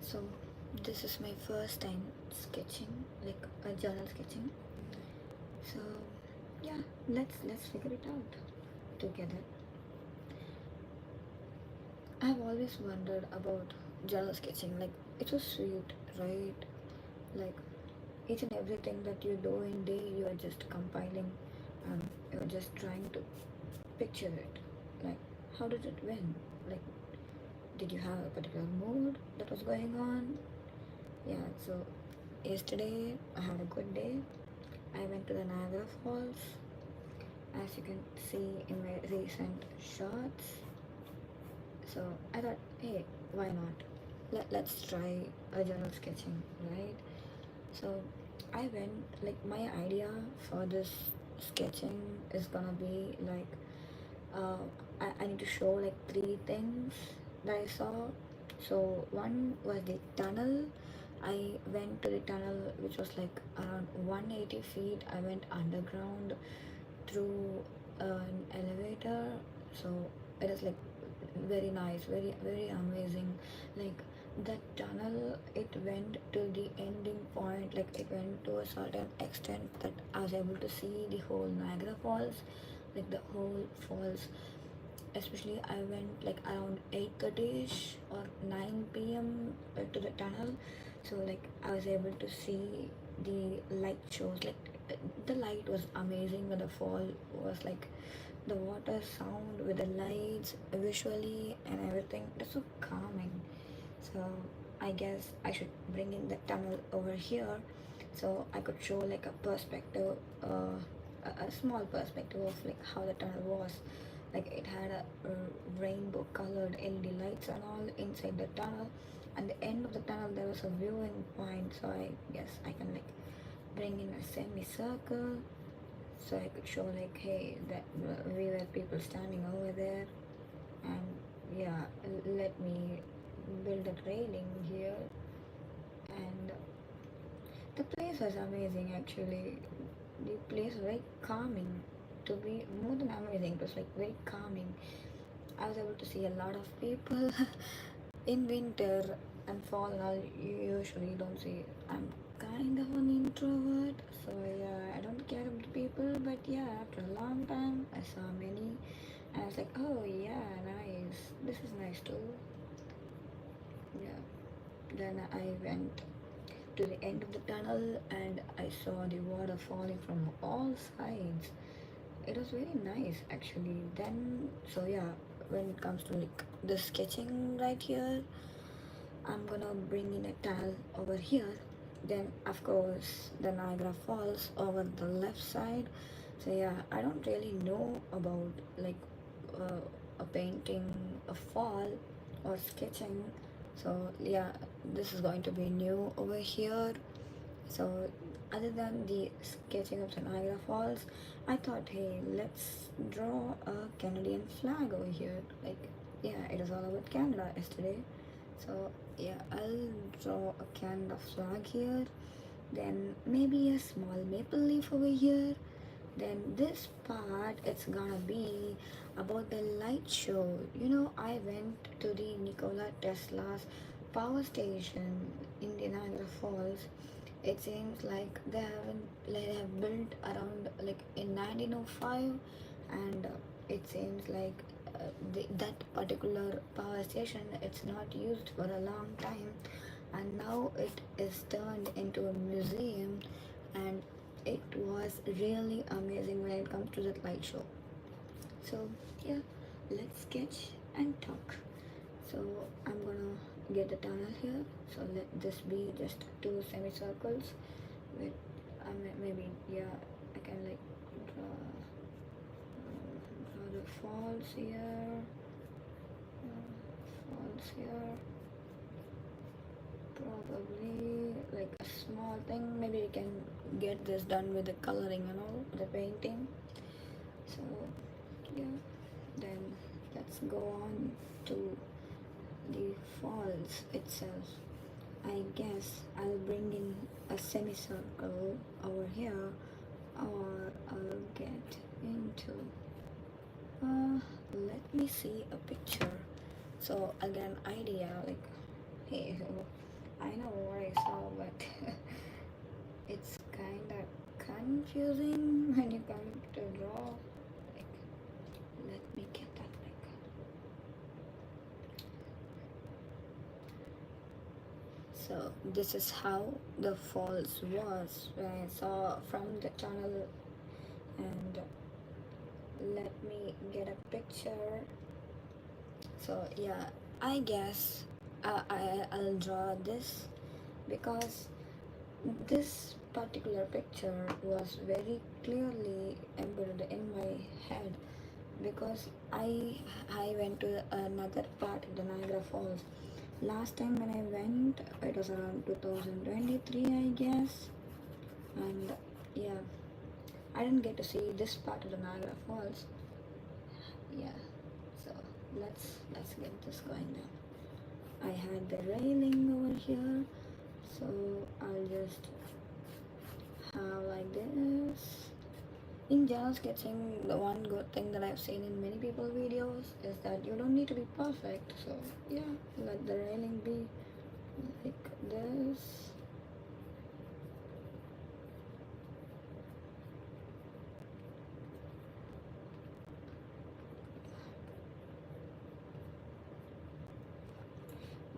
So this is my first time sketching, like a journal sketching. So yeah, let's figure it out together. I've always wondered about journal sketching. Like it's so sweet, right? Like each and everything that you do in day, you are just compiling, and you're just trying to picture it. Like how did it win? Like did you have a particular mood that was going on? Yeah. So yesterday I had a good day. I went to the Niagara Falls, as you can see in my recent shots. So I thought, hey, why not? Let's try a journal sketching, right? So I went, like, my idea for this sketching is gonna be like, uh, I need to show like three things that I saw. So one was the tunnel. I went to the tunnel, which was like around 180 feet. I went underground through an elevator. So it is like very nice, very amazing. Like the tunnel, it went to the ending point. Like it went to a certain extent that I was able to see the whole Niagara Falls, like the whole falls. Especially I went like around 8:30ish or 9 p.m. To the tunnel. So like I was able to see the light shows. Like the light was amazing when the fall was like the water sound with the lights visually and everything. It's so calming. So I guess I should bring in the tunnel over here so I could show like a perspective, a small perspective of like how the tunnel was. Like it had a rainbow colored LED lights and all inside the tunnel. And the end of the tunnel there was a viewing point, so I guess I can like bring in a semicircle so I could show like, hey, that we were people standing over there. And yeah, let me build a railing here. And the place was amazing actually. The place was very calming. To be more than amazing, it was like very calming. I was able to see a lot of people in winter and fall and all. You usually don't see. I'm kind of an introvert, so yeah, I don't care about people. But yeah, after a long time, I saw many, and I was like, oh yeah, nice. This is nice too. Yeah. Then I went to the end of the tunnel and I saw the water falling from all sides. It was very nice actually. Then, so yeah, when it comes to like the sketching right here, I'm gonna bring in a tile over here. Then of course the Niagara Falls over the left side. So yeah, I don't really know about like uh, a painting a fall or sketching. So yeah, this is going to be new over here. So other than the sketching of the Niagara Falls, I thought, hey, let's draw a Canadian flag over here. Like, yeah, it is all about Canada yesterday. So yeah, I'll draw a Canada flag here. Then maybe a small maple leaf over here. Then this part, it's gonna be about the light show. I went to the Nikola Tesla's power station in the Niagara Falls. It seems like they have built around like in 1905, and it seems like that particular power station it's not used for a long time, and now it is turned into a museum, and it was really amazing when it comes to that light show. So yeah, let's sketch and talk. So I'm gonna get the tunnel here. So let this be just two semicircles with maybe, yeah, I can like draw the falls here, falls here, probably like a small thing. Maybe we can get this done with the coloring and all the painting. So yeah, then let's go on to the falls itself. I guess I'll bring in a semicircle over here, or I'll get into let me see a picture. So I'll get an idea like, hey, so I know what I saw, but it's kind of confusing when you come to draw. Like, let me get that. Like, so this is how the falls was when I saw from the channel, and let me get a picture. So yeah, I guess I'll draw this because this particular picture was very clearly embedded in my head, because I went to another part of the Niagara Falls. Last time when I went, it was around 2023, I guess, and yeah, I didn't get to see this part of the Niagara Falls. Yeah, so let's get this going now. I had the railing over here, so I'll just have like this. In general sketching, the one good thing that I've seen in many people videos is that you don't need to be perfect. So yeah, let the railing be like this.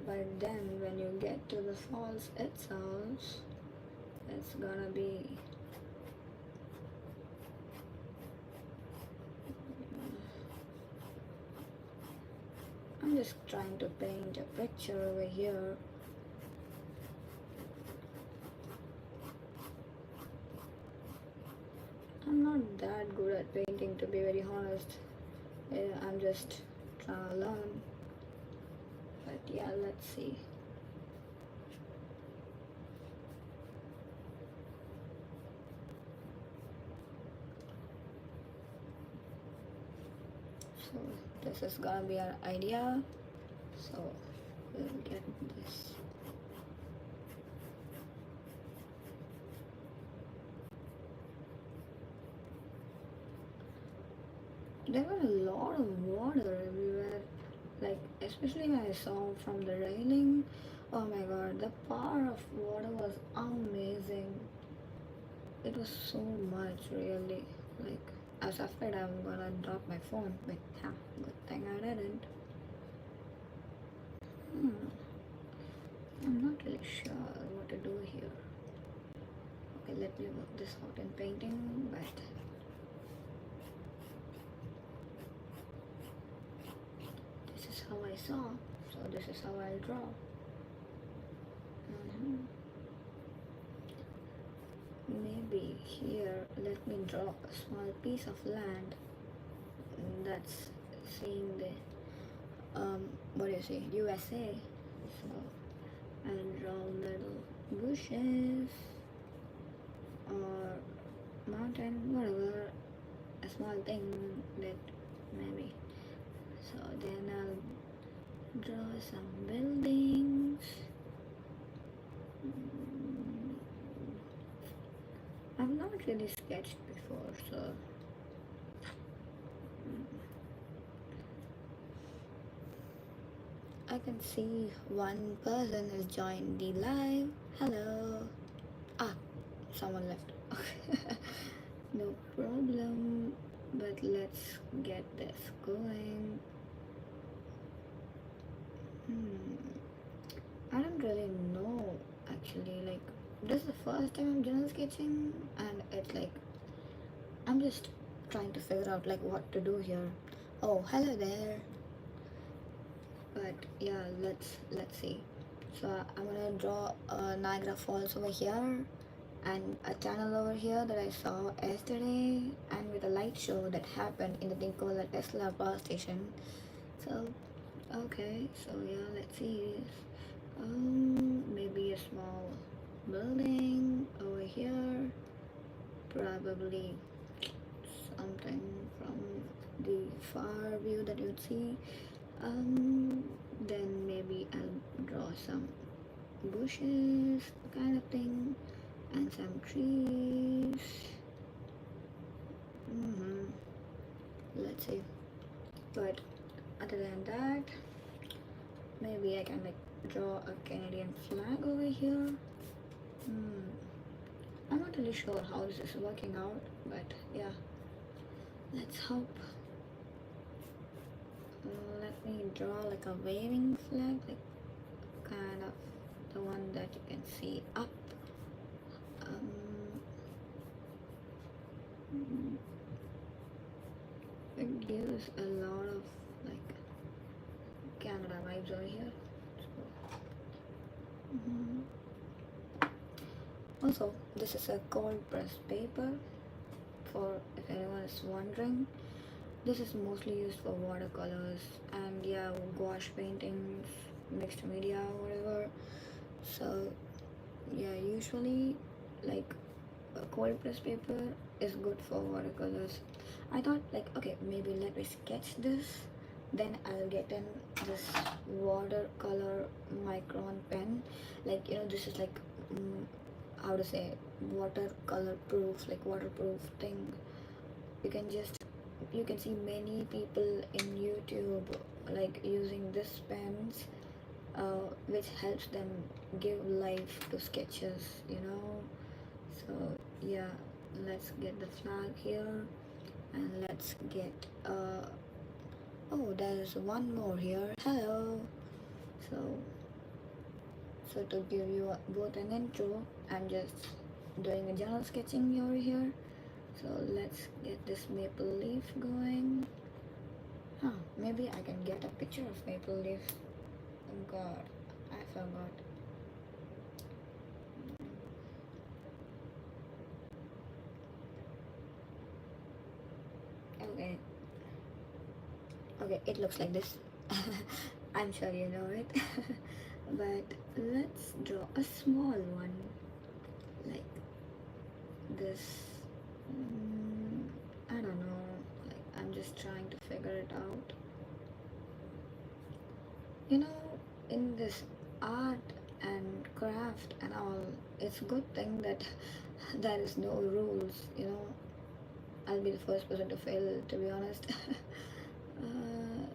But then when you get to the falls itself, it's gonna be I'm just trying to paint a picture over here. I'm not that good at painting, to be very honest. I'm just trying to learn. But yeah, let's see. So this is gonna be our idea. So we'll get this. There were a lot of water everywhere, like especially when I saw from the railing. Oh my god, the power of water was amazing. It was so much, really. Like, I was afraid I'm gonna drop my phone, but yeah, good thing I didn't. Hmm, I'm not really sure what to do here. Okay, let me work this out in painting, but this is how I saw, so this is how I'll draw. Mhm. Maybe here, let me draw a small piece of land that's seeing the what do you say, USA. So I'll draw little bushes or mountain, whatever, a small thing that maybe. So then I'll draw some buildings. I've not really sketched before, so I can see one person has joined the live. Hello. Ah, someone left. No problem, but let's get this going. I don't really know actually. Like, this is the first time I'm journal sketching, and it's like I'm just trying to figure out like what to do here. Oh, hello there. But yeah, let's see. So I'm gonna draw Niagara Falls over here, and a channel over here that I saw yesterday, and with a light show that happened in the Nikola Tesla power station. So okay, so yeah, let's see this. Maybe a small building over here, probably something from the far view that you'd see. Then maybe I'll draw some bushes kind of thing, and some trees. Let's see. But other than that, maybe I can like draw a Canadian flag over here. Hmm. I'm not really sure how this is working out, but yeah, let's hope. Let me draw like a waving flag, like kind of the one that you can see up. Um, mm, it gives a lot of like Canada vibes over here. So, mhm. Also, this is a cold pressed paper. For if anyone is wondering, this is mostly used for watercolors and yeah, gouache paintings, mixed media, whatever. So yeah, usually like a cold press paper is good for watercolors. I thought like okay, maybe let me sketch this, then I'll get in this watercolor micron pen. Like this is like how to say watercolor proof, like waterproof thing. You can just you can see many people in YouTube like using this pens, which helps them give life to sketches. So yeah, let's get the flag here and let's get oh, there's one more here. Hello. So so to give you both an intro, I'm just doing a general sketching over here. So let's get this maple leaf going. Maybe I can get a picture of maple leaf. Oh god, I forgot. Okay, okay, it looks like this. I'm sure you know it. But let's draw a small one like this. I don't know, like I'm just trying to figure it out. In this art and craft and all, it's a good thing that there is no rules. I'll be the first person to fail, to be honest. uh,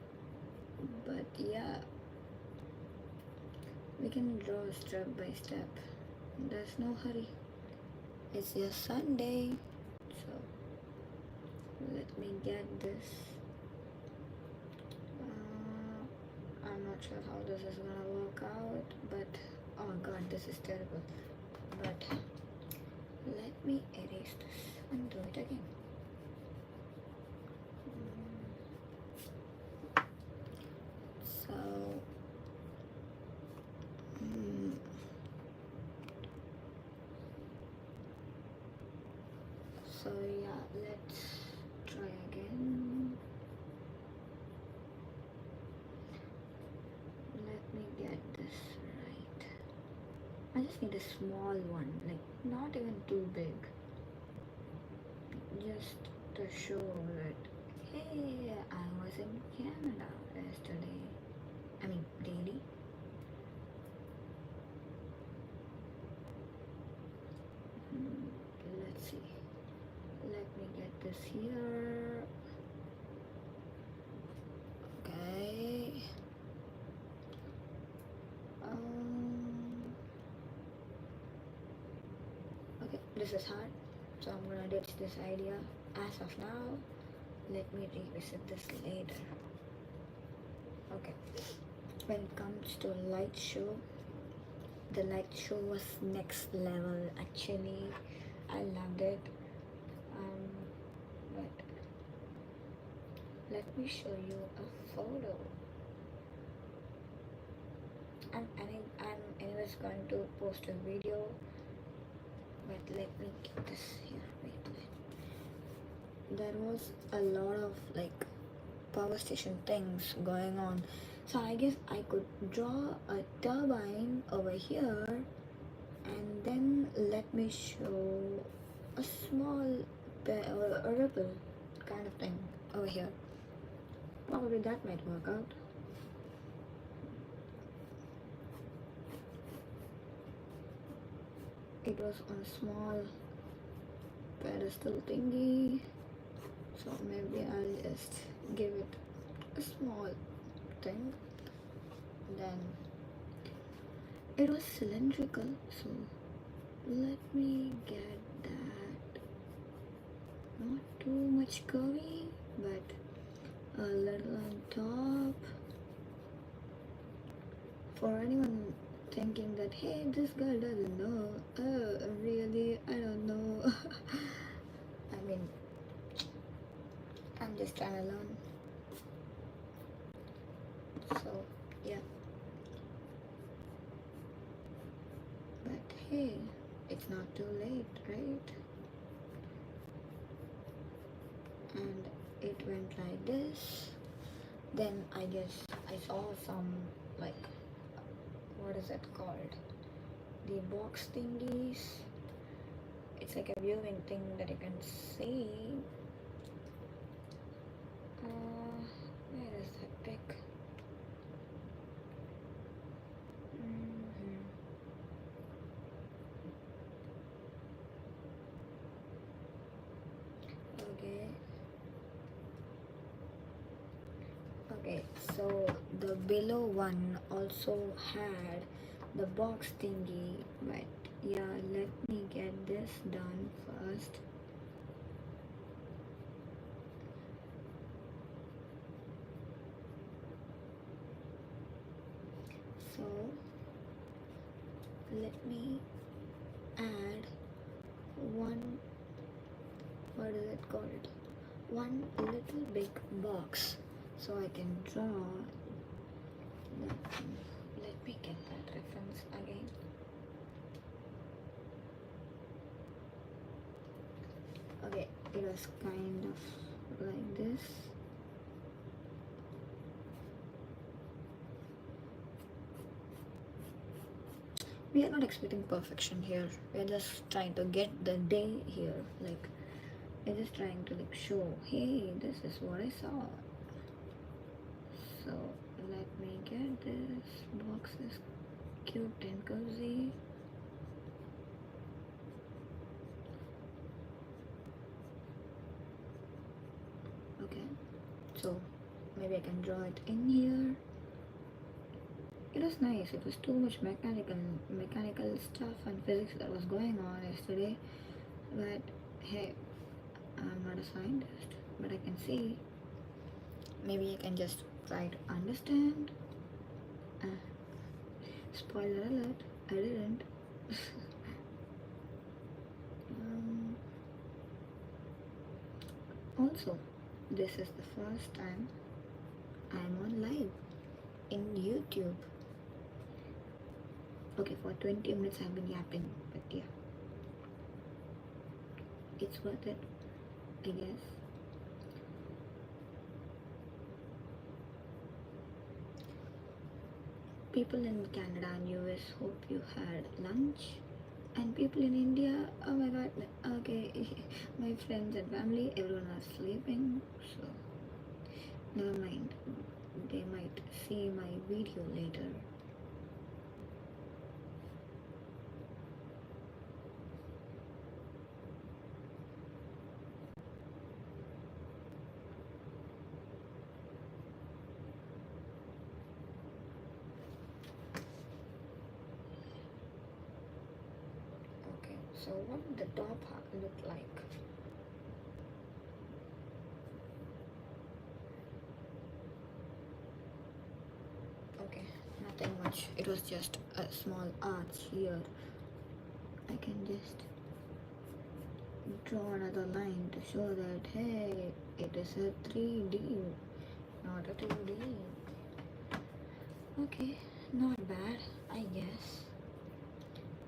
but yeah, we can draw step by step. There's no hurry. It's just Sunday, so let me get this. I'm not sure how this is gonna work out, but oh god, this is terrible. But let me erase this and do it again. So, so yeah, let's try again. Let me get this right. I just need a small one, like not even too big, just to show that hey, I was in Canada yesterday. I mean, daily. Let's see. Let me get this here. Okay. Okay, this is hard, so I'm gonna ditch this idea as of now. Let me revisit this later. Okay. When it comes to light show, the light show was next level actually. I loved it. But let me show you a photo. I'm anyways going to post a video, but let me get this here. Wait. There was a lot of like power station things going on, so I guess I could draw a turbine over here, and then let me show a small a ripple kind of thing over here. Probably that might work out. It was on a small pedestal thingy, so maybe I'll just give it a small thing, then It was cylindrical, so let me get that. Not too much curvy, but a little on top. For anyone thinking that, hey, this girl doesn't know, really, I don't know. I mean, I'm just trying to learn. So, yeah. But hey, it's not too late, right? And it went like this. Then I guess I saw some, like, what is it called? The box thingies. It's like a viewing thing that you can see. Where is that pic? Mhm. Okay. Okay, so the below one also had the box thingy, but yeah, let me get this done first. So let me add one, what is it called? One little big box so I can draw. Let me get that reference again. Okay, it was kind of like this. We are not expecting perfection here. We are just trying to get the day here. Like, we're just trying to like show, hey, this is what I saw. So let me get this. Box is cute and cozy. Okay, so maybe I can draw it in here. It was nice. It was too much mechanical stuff and physics that was going on yesterday. But hey, I'm not a scientist, but I can see. Maybe I can just try to understand. Uh, Spoiler alert, I didn't. um, Also, this is the first time I'm on live in YouTube. Okay, for 20 minutes I've been yapping, but yeah, it's worth it, I guess. People in Canada and US, hope you had lunch. And people in India, oh my god, okay, my friends and family, everyone are sleeping, so never mind. They might see my video later. Okay, so what would the top look like? Okay, nothing much. It was just a small arch here. I can just draw another line to show that hey, it is a 3D, not a 2D. Okay, not bad, I guess.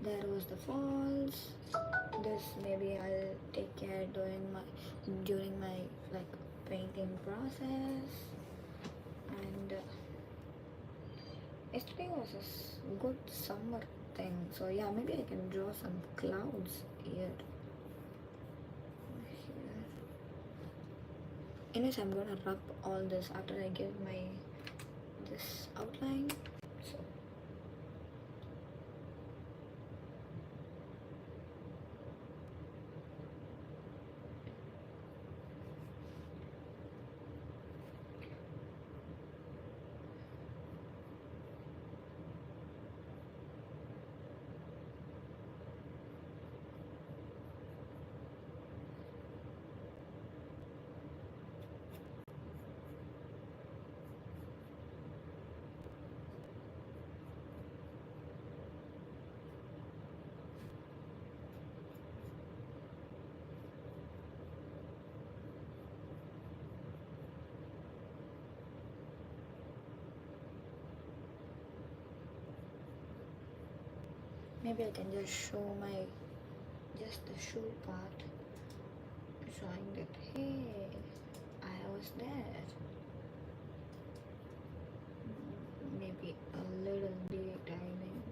There was the falls. This maybe I'll take care during my like painting process. And yesterday was a good summer thing, so yeah, maybe I can draw some clouds here. Anyways, I'm gonna rub all this after I give my this outline. So Maybe I can just show my just the shoe part, showing that hey, I was there. Maybe a little detailing.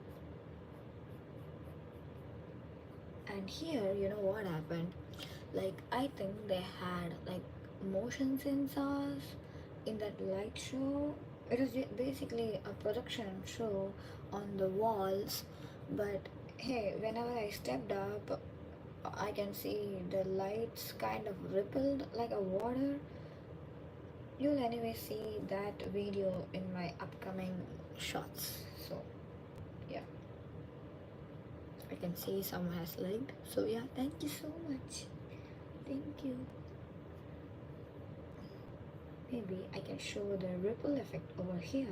And here, you know what happened? Like, I think they had like motion sensors in that light show. It was basically a production show on the walls, but hey, whenever I stepped up, I can see the lights kind of rippled like a water. You'll anyway see that video in my upcoming shots. So, yeah, I can see someone has liked. So, yeah, thank you so much. Thank you. Maybe I can show the ripple effect over here,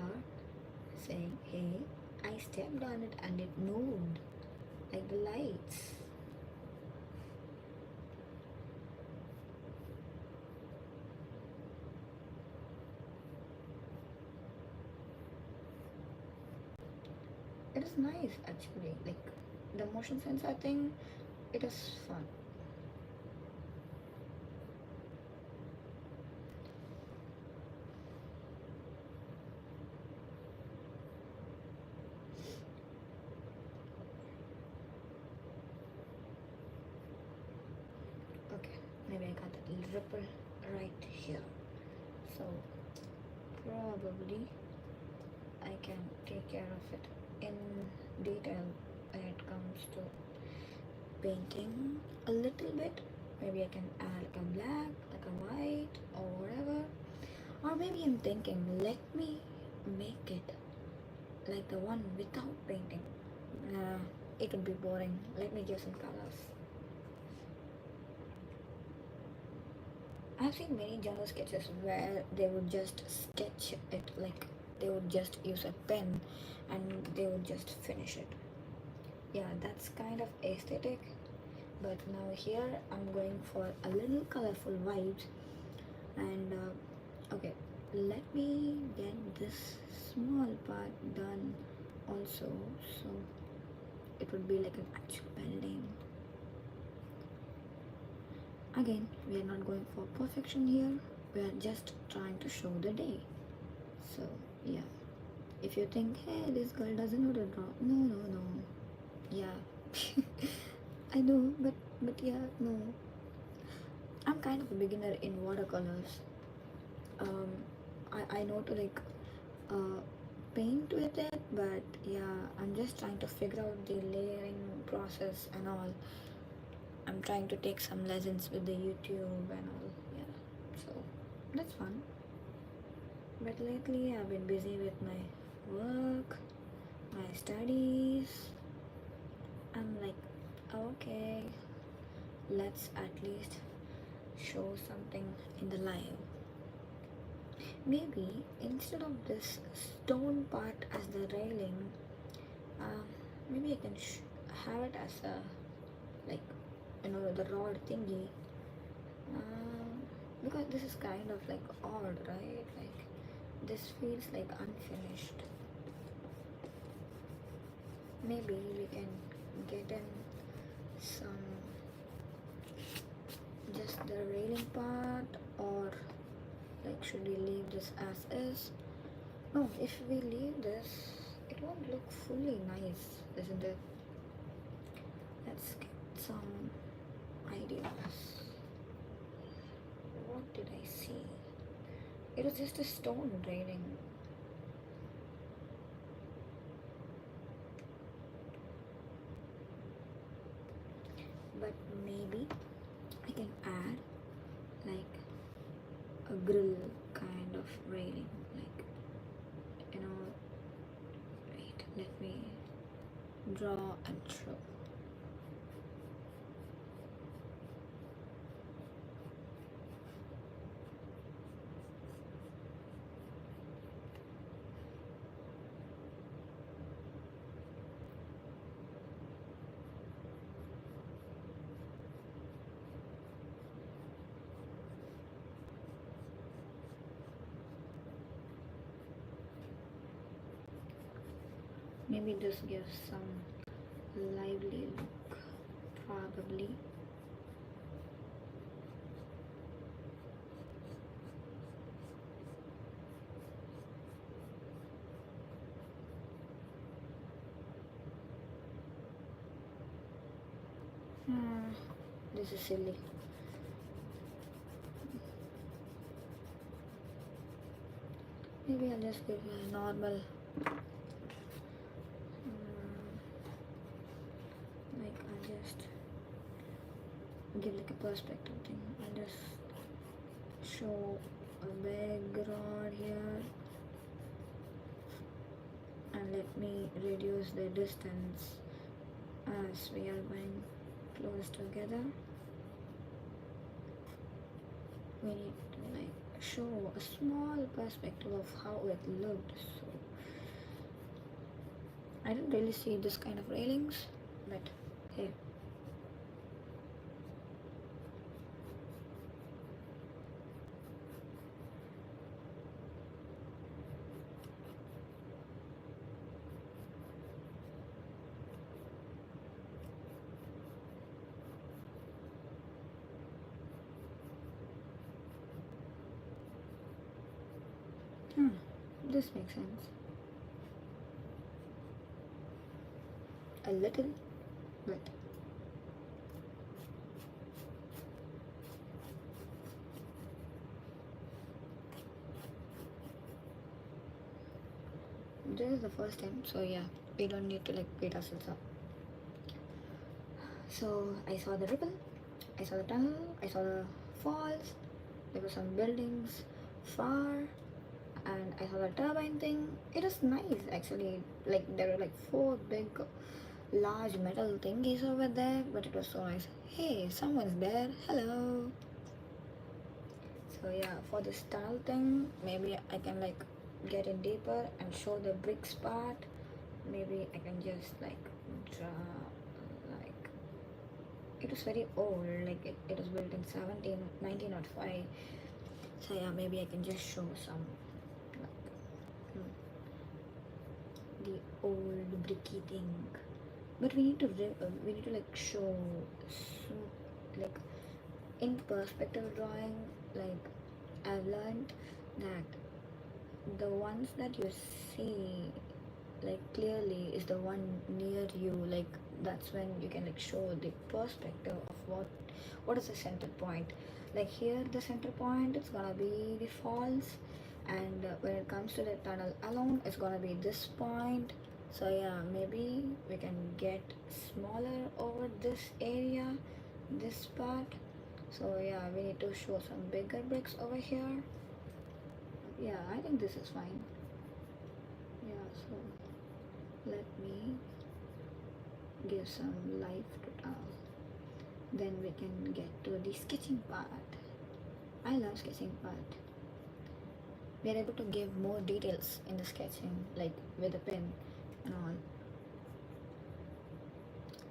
saying, hey, I stepped on it and it moved like the lights. It is nice actually, like the motion sensor thing, it is fun. Okay, maybe I got that little ripple right here. So probably I can take care of it in detail when it comes to painting a little bit. Maybe I can add like a black, like a white, or whatever. Or maybe I'm thinking, let me make it like the one without painting. It would be boring. Let me give some colors. I've seen many genre sketches where they would just sketch it, like they would just use a pen and they would just finish it. Yeah, that's kind of aesthetic, but now here I'm going for a little colorful vibes. And okay, let me get this small part done also, so it would be like an actual building. Again, we are not going for perfection here, we are just trying to show the day. So yeah, if you think, hey, this girl doesn't know to draw, no, yeah. I know, but yeah, no, I'm kind of a beginner in watercolors. um I know to like uh paint with it, but yeah, I'm just trying to figure out the layering process and all. I'm trying to take some lessons with the YouTube and all. Yeah, so that's fun. But lately I've been busy with my work, my studies. I'm like, okay, let's at least show something in the live. Maybe instead of this stone part as the railing, uh, maybe I can have it as a, like, the rod thingy. Because this is kind of like odd, right? Like this feels like unfinished. Maybe we can get in some, just the railing part, or like should we leave this as is? No, if we leave this, it won't look fully nice, isn't it? Let's get some ideas. What did I see? It was just a stone railing. But maybe I can add like a grill kind of railing. Like, wait, let me draw and show. Maybe this gives some probably. Hmm, this is silly. Maybe I'll just give a normal, like I'll just give like a perspective thing. I'll just show a big rod here and let me reduce the distance as we are going close together. We need to like show a small perspective of how it looked. So I didn't really see this kind of railings, but hey. Hmm, this makes sense. A little, but this is the first time, so yeah, we don't need to like beat ourselves up. So I saw the ripple, I saw the tunnel, I saw the falls, there were some buildings far, and I saw the turbine thing. It was nice actually. Like there were like four big large metal thingies over there, but it was so nice. Hey, someone's there. Hello. So yeah, for this tunnel thing, maybe I can like get in deeper and show the bricks part. Maybe I can just like draw like it was very old, like it was built in 1905. So yeah, maybe I can just show some like the old bricky thing. But we need to like show like in perspective drawing. Like I've learned that the ones that you see like clearly is the one near you. Like that's when you can like show the perspective of what is the center point. Like here the center point it's gonna be the falls, and when it comes to the tunnel alone it's gonna be this point. So yeah, maybe we can get smaller over this area, this part. So yeah, we need to show some bigger bricks over here. Yeah, I think this is fine. Yeah, so let me give some life to tell. Then we can get to the sketching part. I love sketching part. We are able to give more details in the sketching, like with a pen and all.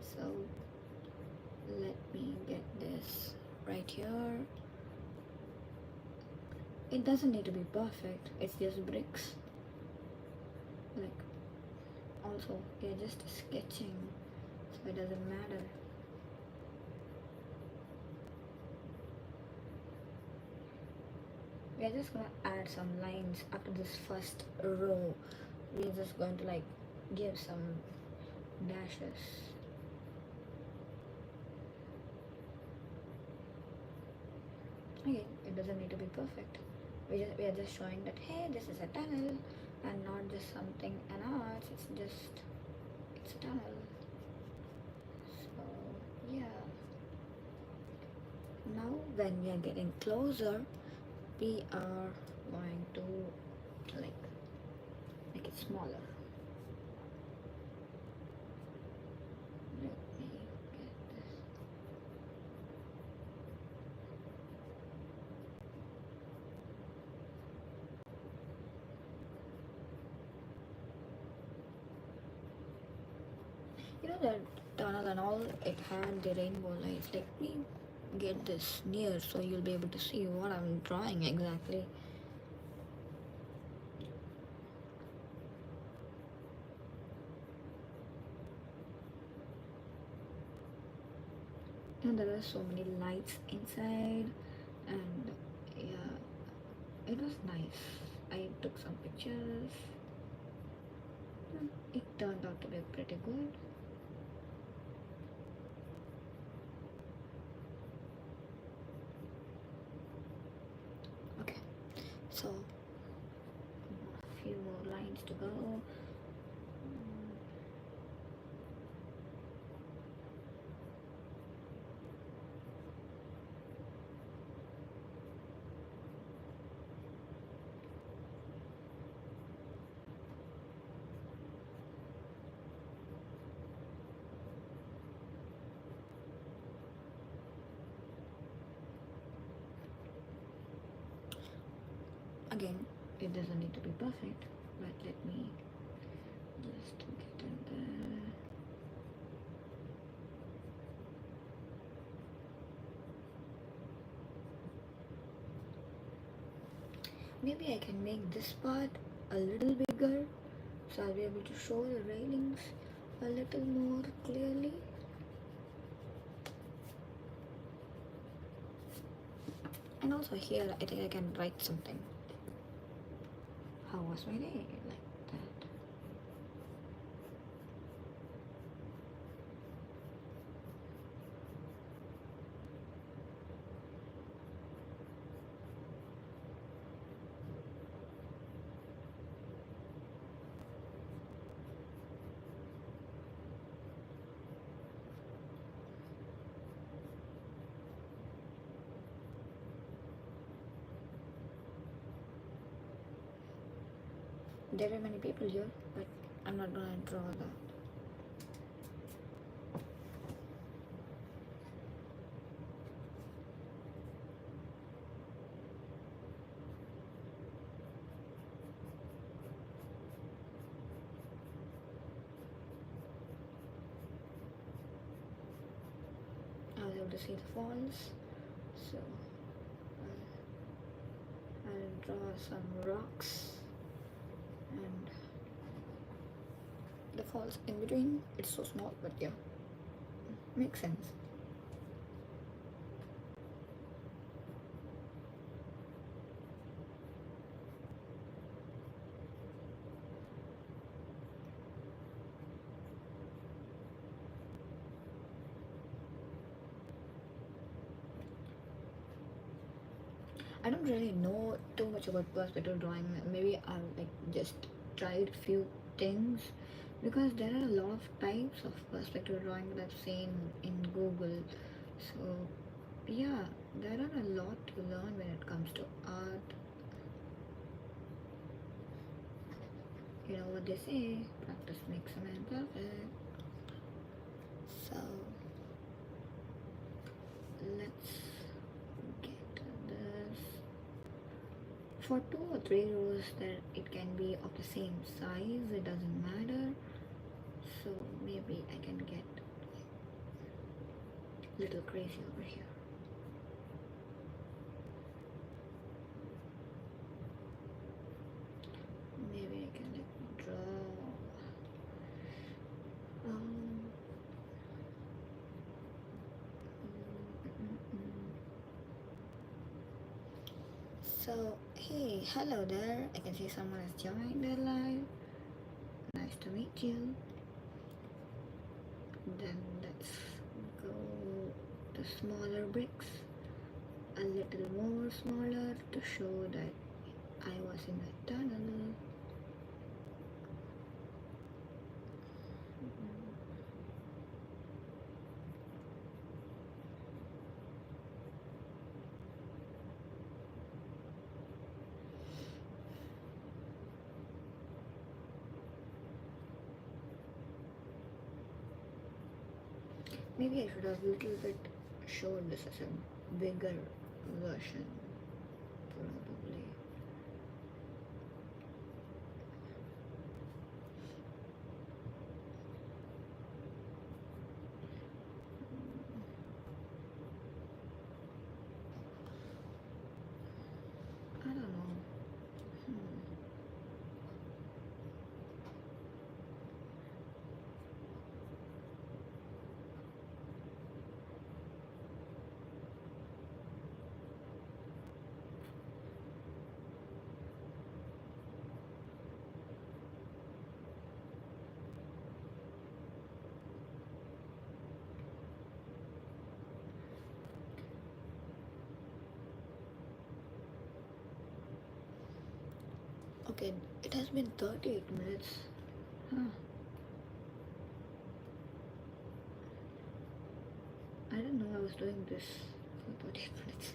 So let me get this right here. It doesn't need to be perfect, it's just bricks. Like also we are just sketching, so it doesn't matter. We are just gonna add some lines after this first row. We are just going to like give some dashes. Okay, it doesn't need to be perfect. We are just showing that hey, this is a tunnel and not just something an arch. It's a tunnel. So yeah. Now when we are getting closer, we are going to like make it smaller. Let me get this. You know that tunnel and all, it had the rainbow lights. Let me get this near so you'll be able to see what I'm drawing exactly. And there were so many lights inside, and yeah, it was nice. I took some pictures. It turned out to be pretty good. Okay, so a few more lines to go. Again, it doesn't need to be perfect, but let me just get in there. Maybe I can make this part a little bigger so I'll be able to show the railings a little more clearly. And also here I think I can write something. How was my day? Like that. There are many people here, but I'm not gonna draw that. I was able to see the falls, so I'll draw some rocks and the falls in between. It's so small, but yeah, makes sense. I don't really know too much about perspective drawing. Maybe I've like just tried few things because there are a lot of types of perspective drawing that I've seen in Google. So yeah, there are a lot to learn when it comes to art. You know what they say, practice makes a man perfect. So let's get this. For 2 or 3 rows that it can be of the same size, it doesn't matter. So maybe I can get a little crazy over here. Maybe I can like draw um, so hey, hello there. I can see someone has joined the live. Nice to meet you. Then let's go to smaller bricks, a little more smaller to show that I was in a tunnel. Maybe I should have a little bit shown this as a bigger version, probably. I don't know. Okay, it has been 38 minutes. Huh. I didn't know I was doing this for 38 minutes.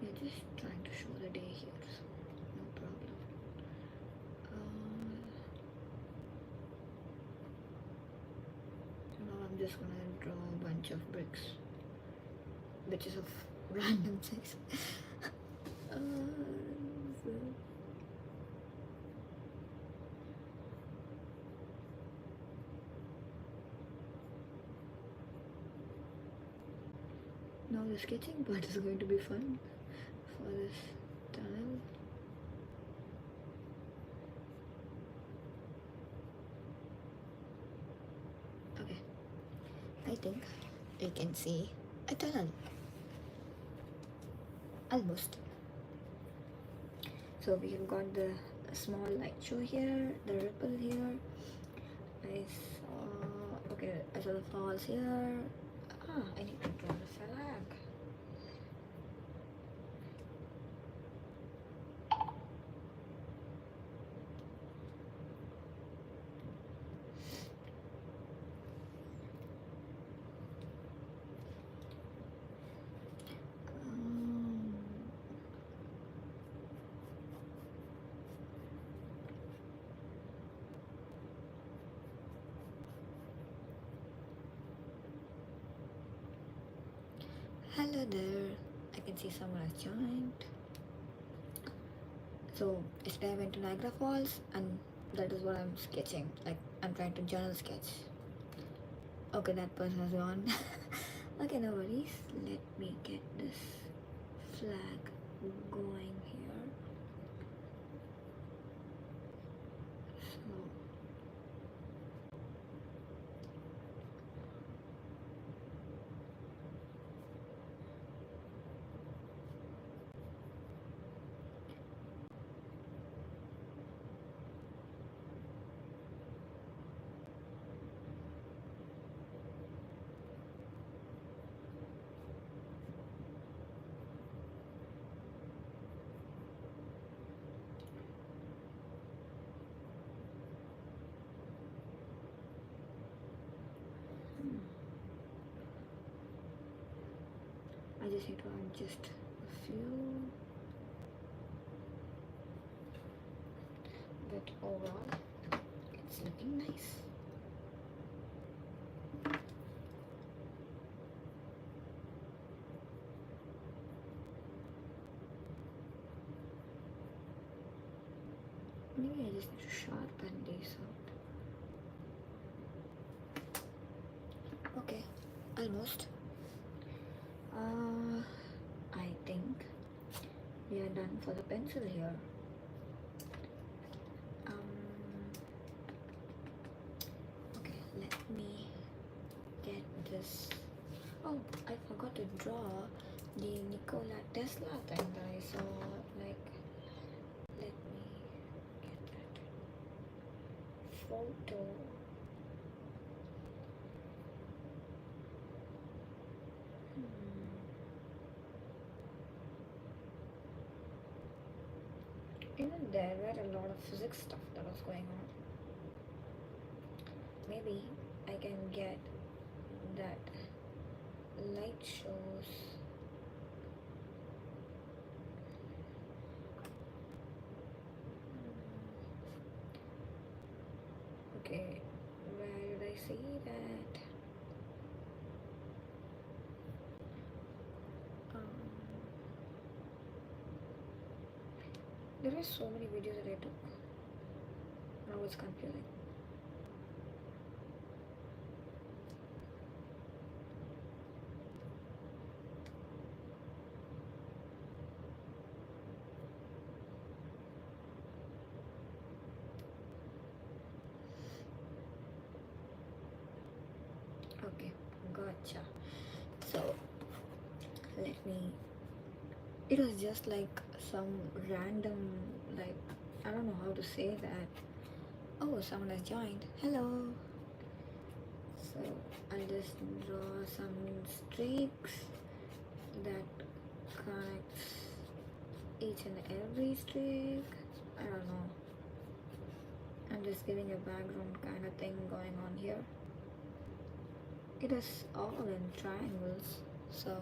We're just trying to show the day here, so no problem. So now I'm just gonna draw a bunch of bricks, which is of random size. uh, so now the sketching part is going to be fun for this tunnel. Okay, I think you can see a tunnel. Almost. So we have got the small light show here, the ripple here. I saw the falls here. I need to draw the flag. Hello there. I can see someone has joined. So yesterday I went to Niagara Falls and that is what I'm sketching. Like I'm trying to journal sketch. Okay, that person has gone. Okay, no worries. Let me get this flag going here. So I just need to adjust a few, but overall it's looking nice. Maybe I just need to sharpen these out. Okay, almost. I think we are done for the pencil here. Okay, let me get this. Oh, I forgot to draw the Nikola Tesla thing that I saw. Like, let me get that photo. Even there were a lot of physics stuff that was going on. Maybe I can get that light shows. Okay, where did I see that? There are so many videos that I took. Now it's confusing. Okay, gotcha. So let me. It was just like some random like I don't know how to say that. Oh, someone has joined. Hello. So I'll just draw some streaks that connects each and every streak. I don't know. I'm just giving a background kind of thing going on here. It is all in triangles, so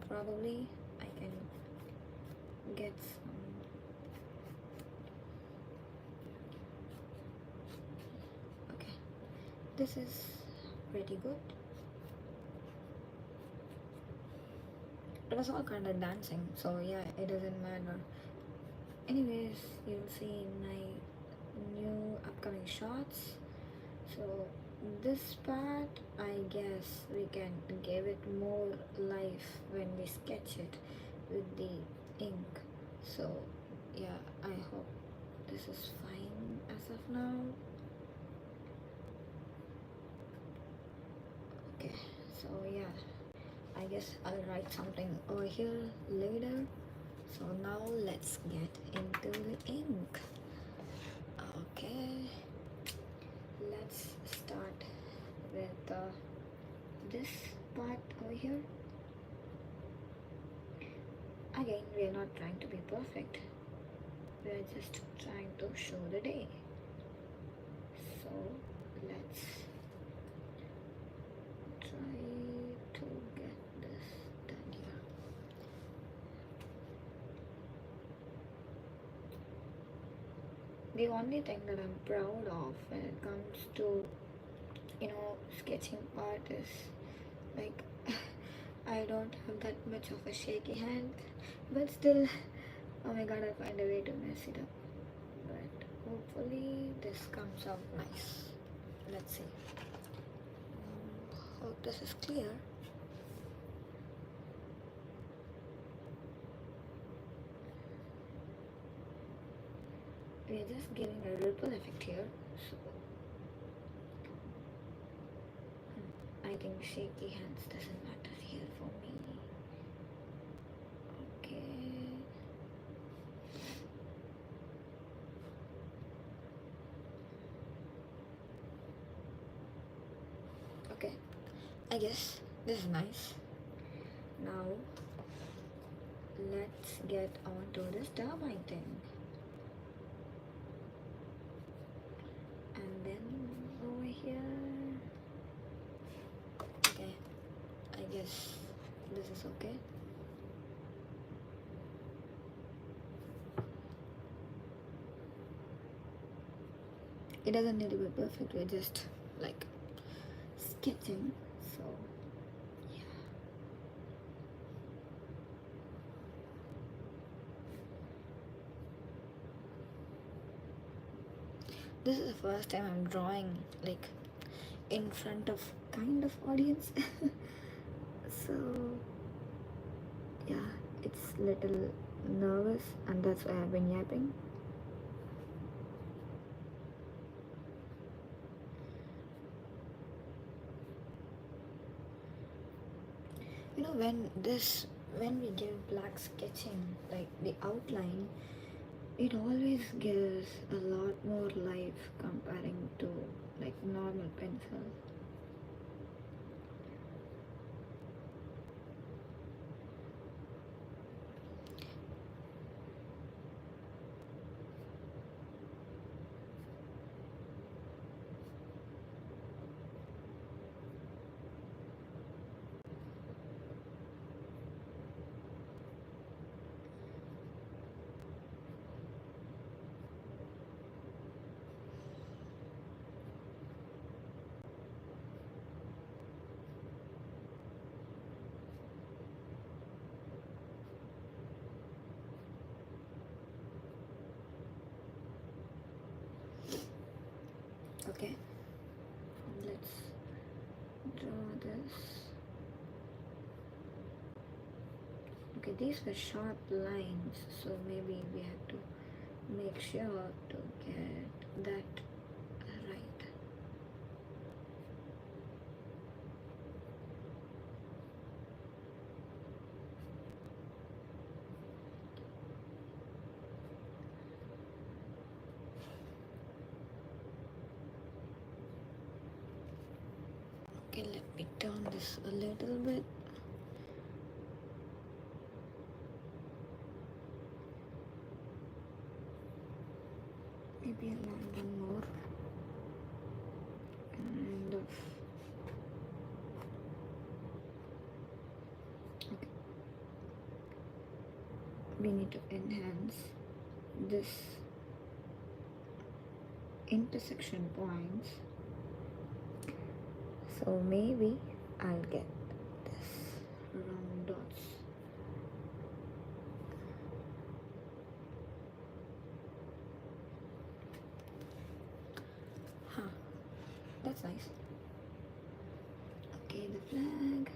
probably I can get some. Okay, this is pretty good. It was all kind of dancing, so yeah, it doesn't matter. Anyways, you'll see in my new upcoming shots. So this part, I guess we can give it more life when we sketch it with the ink. So yeah, I hope this is fine as of now. Okay, so yeah, I guess I'll write something over here later. So now let's get into the ink. Okay, let's start with this part over here. Again, we are not trying to be perfect, we are just trying to show the day. So let's try to get this done here. The only thing that I'm proud of when it comes to sketching part is like I don't have that much of a shaky hand, but still, oh my god, I find a way to mess it up. But hopefully, this comes out nice. Let's see. Hope this is clear. We are just giving a ripple effect here, so I think shaky hands doesn't matter here for me. Okay. Okay, I guess this is nice. Now let's get on to this turbine thing. And then over here, okay, I guess this is okay. It doesn't need to be perfect, we're just like sketching, so yeah. This is the first time I'm drawing like in front of kind of audience. So yeah, it's little nervous and that's why I've been yapping. When we give black sketching like the outline, it always gives a lot more life comparing to like normal pencil. Okay, let's draw this. Okay, these were sharp lines, so maybe we have to make sure to get that right. me turn this a little bit. Maybe I'll add one more. And okay. We need to enhance this intersection points. So maybe I'll get this round dots. Huh, that's nice. Okay, the flag.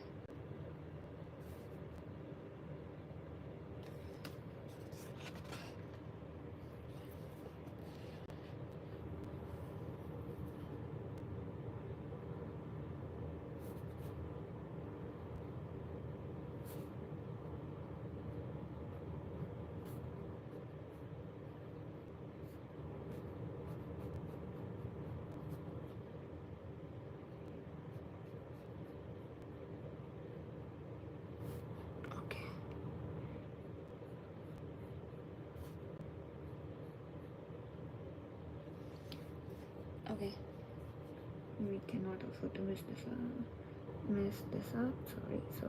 Okay. Okay. We cannot afford to mess this up. Sorry. So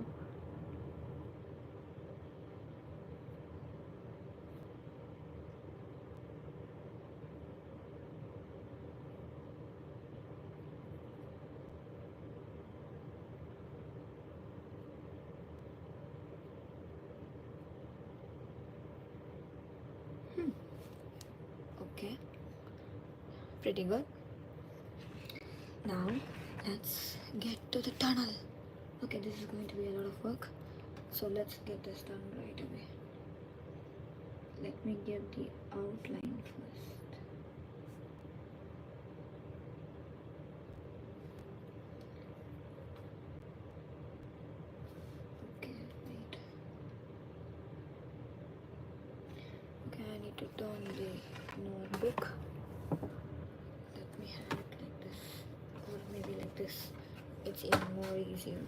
okay, pretty good. Now let's get to the tunnel. Okay, this is going to be a lot of work, so let's get this done right away. Let me give the outline first. Okay, wait. Okay, I need to turn the notebook. Let me have it like this, or maybe like this. It's even more easier.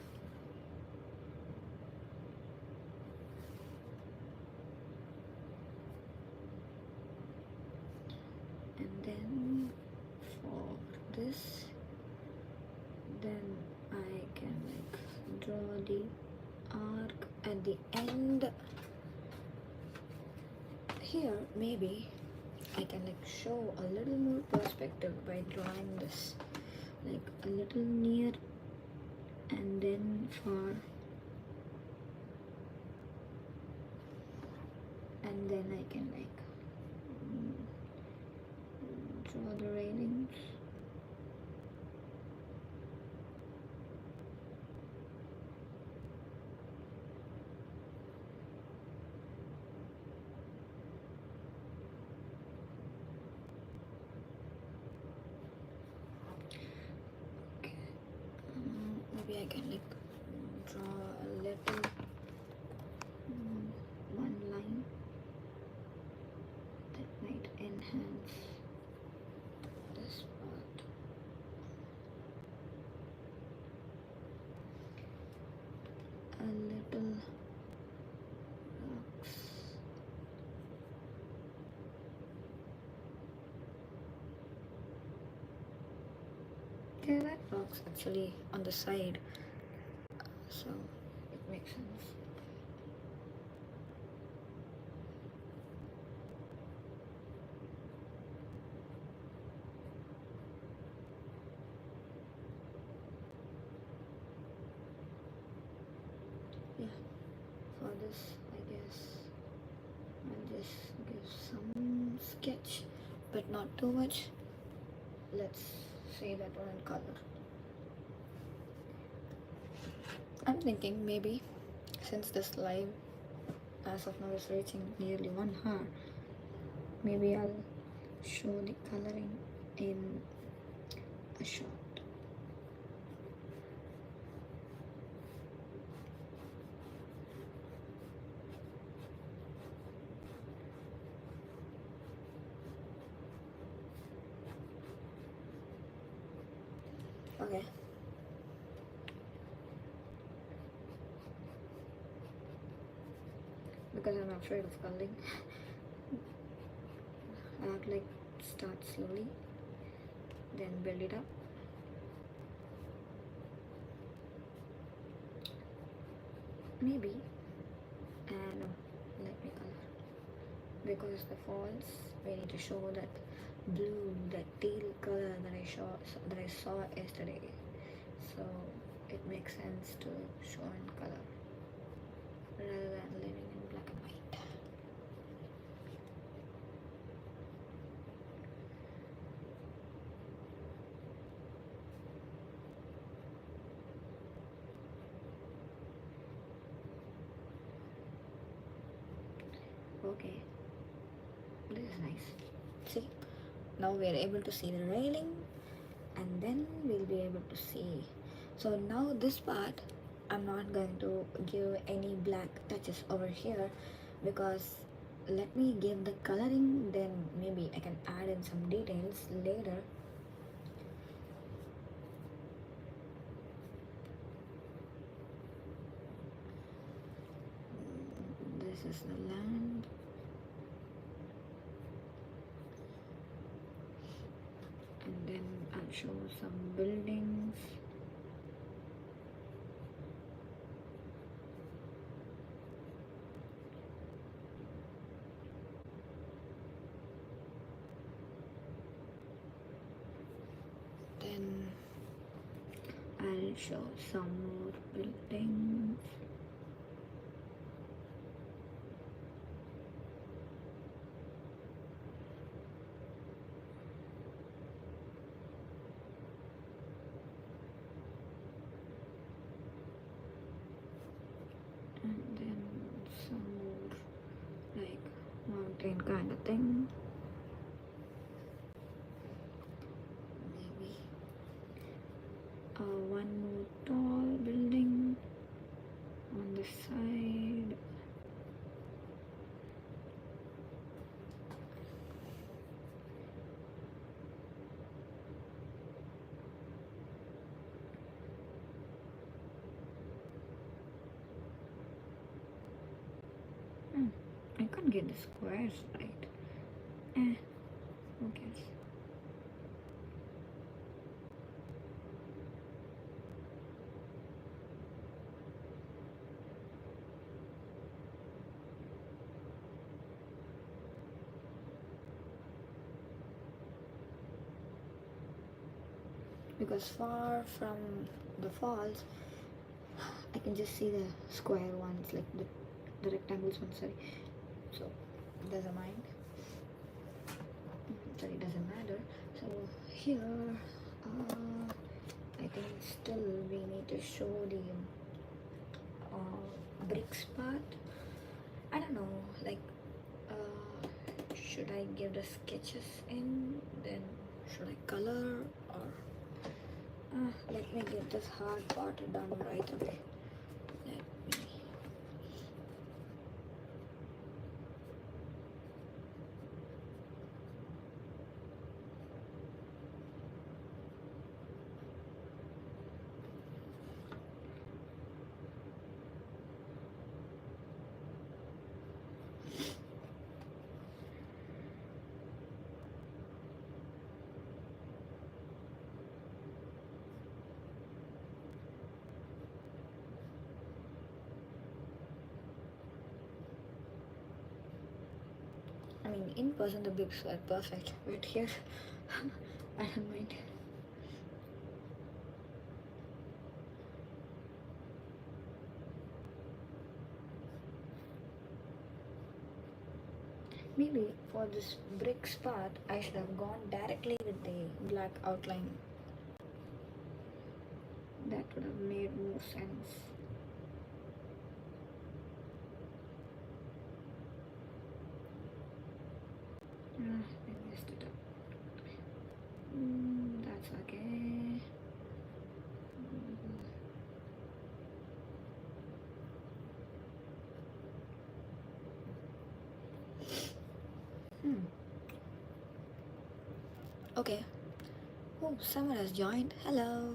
And then for this, then I can like draw the arc at the end. Here maybe I can like show a little more perspective by drawing this like a little near, and then far, and then I can like draw the railings. Okay, maybe I can like draw a little one line that might enhance this part. A little rocks. Okay, that rocks actually on the side, so it makes sense. Yeah, for this I guess I'll just give some sketch, but not too much. Let's say that one in color. I'm thinking maybe since this live as of now is reaching nearly 1 hour, maybe I'll show the coloring in a shot. Okay. because I'm afraid of coloring. I have to like start slowly, then build it up. Maybe, and let me color because the falls we need to show that blue, that teal color that I saw yesterday. So it makes sense to show in color rather than living in black and white. Okay, this is nice. See, now we are able to see the railing, and then we'll be able to see. So now this part, I'm not going to give any black touches over here because let me give the coloring, then maybe I can add in some details later. This is the land. And then I'll show some buildings. Then I'll show some more buildings. And then some more like mountain kind of thing. Maybe one more tall building on the side. I can't get the squares right. Who cares? Because far from the falls, I can just see the square ones, like the rectangles ones, sorry. So, doesn't mind. Sorry, doesn't matter. So, here, I think still we need to show the bricks part. I don't know, like, should I give the sketches in, then should I color, or let me get this hard part done right away. Let me. I mean, in person the bricks were perfect, but here I don't mind. Maybe for this bricks part, I should have gone directly with the black outline. That would have made more sense. I messed it up. That's okay. Okay. Oh, someone has joined. Hello.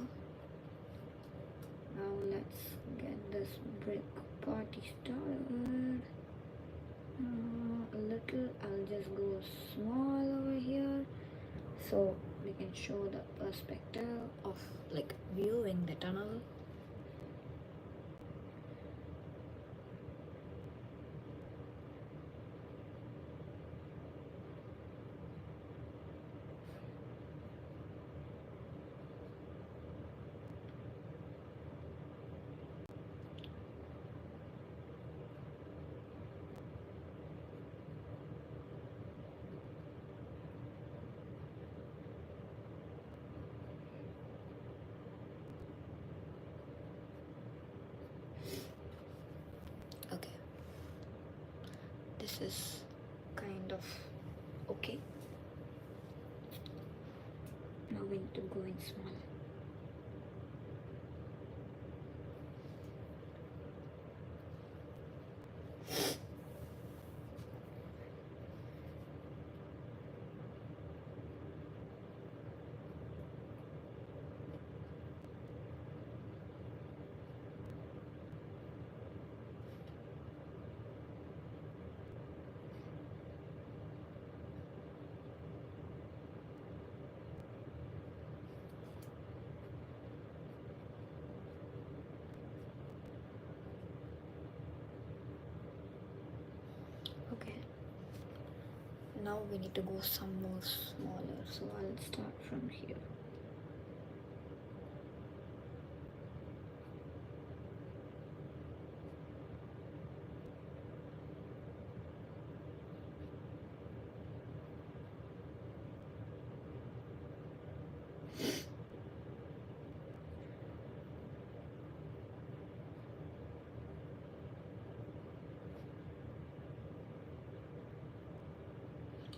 Now let's get this brick party started. little. I'll just go small over here so we can show the perspective of like viewing the tunnel. Okay, this is kind of okay. Now we need to go in small. Okay, now we need to go some more smaller, so I'll start from here.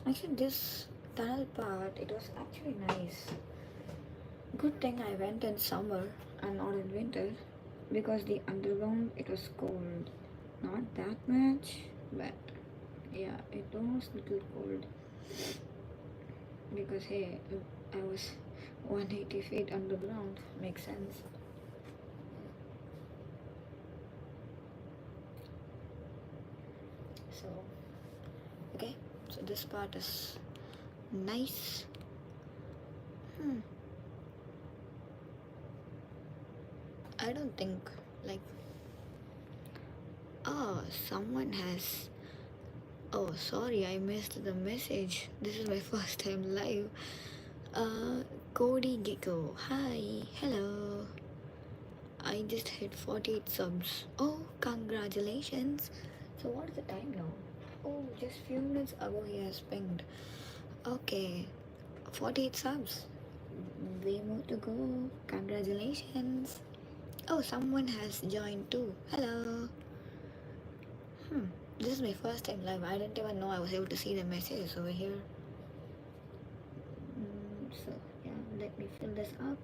Actually, this tunnel part, it was actually nice. Good thing I went in summer and not in winter because the underground it was cold. Not that much, but yeah, it was little cold because hey, I was 180 feet underground. Makes sense. So, okay, so this part is nice. Hmm. I don't think like someone has. Oh, sorry, I missed the message. This is my first time live. Cody Gecko. Hi, hello. I just hit 48 subs. Oh, congratulations. So, what is the time now? Oh, just few minutes ago he has pinged. Okay, 48 subs. Way more to go. Congratulations. Oh, someone has joined too. Hello. Hmm. This is my first time live. I didn't even know I was able to see the messages over here. So, yeah, let me fill this up.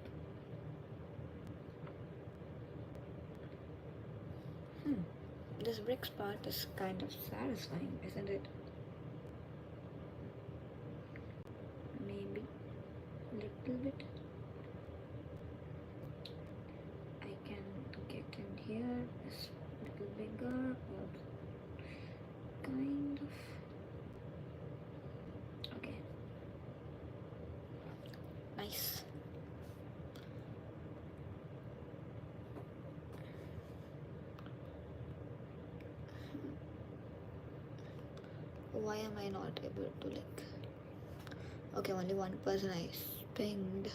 Hmm. This bricks part is kind of satisfying, isn't it? Maybe little bit. I can get in here. It's little bigger or kind of. Okay. Nice. Why am I not able to like? Okay, only one person I pinged.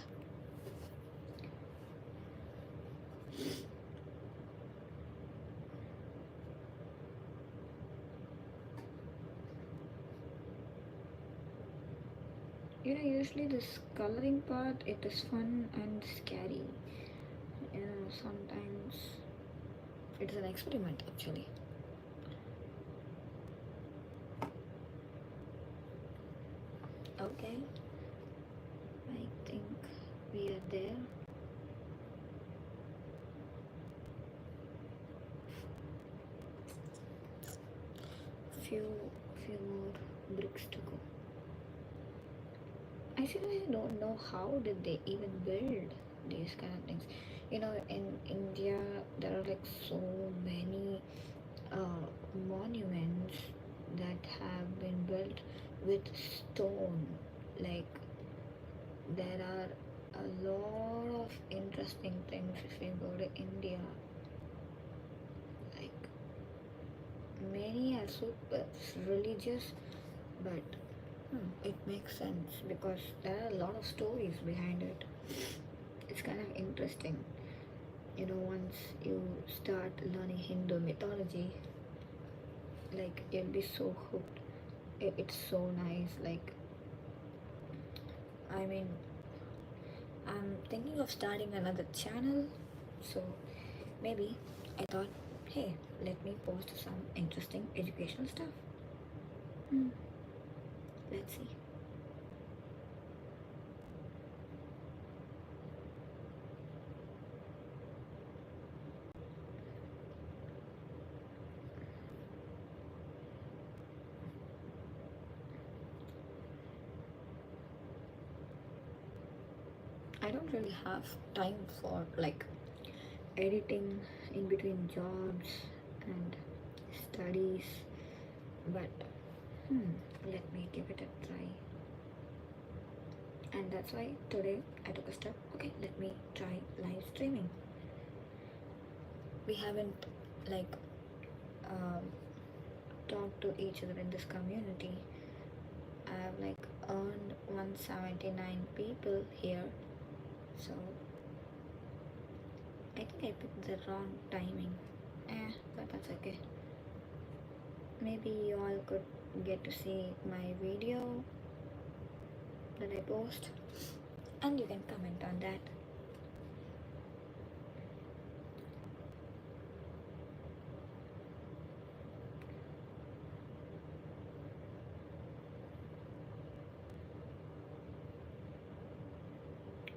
Usually this coloring part, it is fun and scary. Sometimes it is an experiment actually. Okay, I think we are there. Few more bricks to go. I seriously don't know how did they even build these kind of things. In India there are like so many monuments that have been built with stone. Like, there are a lot of interesting things if we go to India. Like, many are super religious, but it makes sense because there are a lot of stories behind it. It's kind of interesting. Once you start learning Hindu mythology, like, you'll be so hooked. It's so nice. Like, I mean, I'm thinking of starting another channel, so maybe I thought, hey, let me post some interesting educational stuff. Hmm. Let's see. I don't really have time for like editing in between jobs and studies, but let me give it a try. And that's why today I took a step. Okay, let me try live streaming. We haven't like um, talked to each other in this community. I have like earned 179 people here, so I think I picked the wrong timing. But that's okay. Maybe you all could get to see my video that I post, and you can comment on that.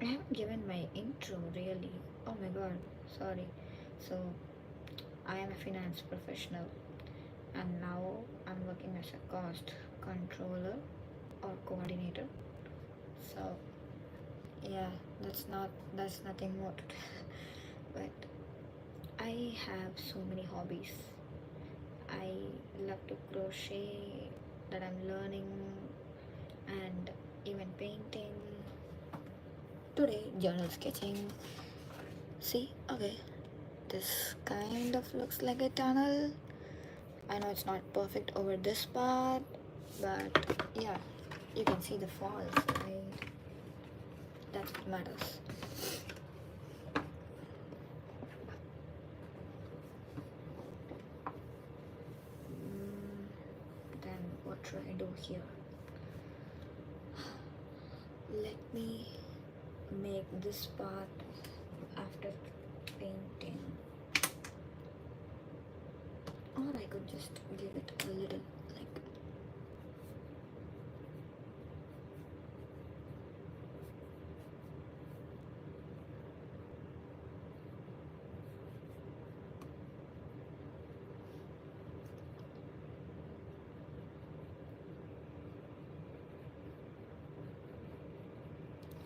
I haven't given my intro really. Oh my god, sorry. So, I am a finance professional, and now I'm working as a cost controller or coordinator. So, yeah, that's nothing more to but I have so many hobbies. I love to crochet that I'm learning, and even painting. Today, journal sketching. See, okay, this kind of looks like a tunnel. I know it's not perfect over this part, but yeah, you can see the falls, right? That's what matters. Then what should I do here? Let me make this part after painting, or I could just give it a little like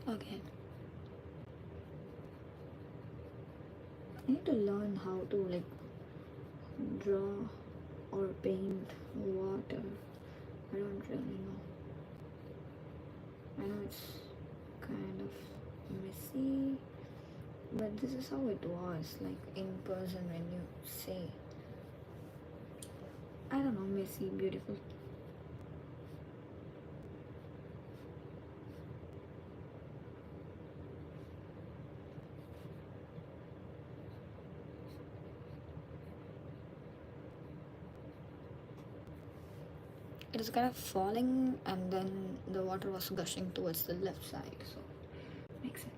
okay. I need to learn how to like draw or paint water. I don't really know. I know it's kind of messy, but this is how it was like in person when you say, I don't know, messy, beautiful. It was kind of falling, and then the water was gushing towards the left side, so makes sense.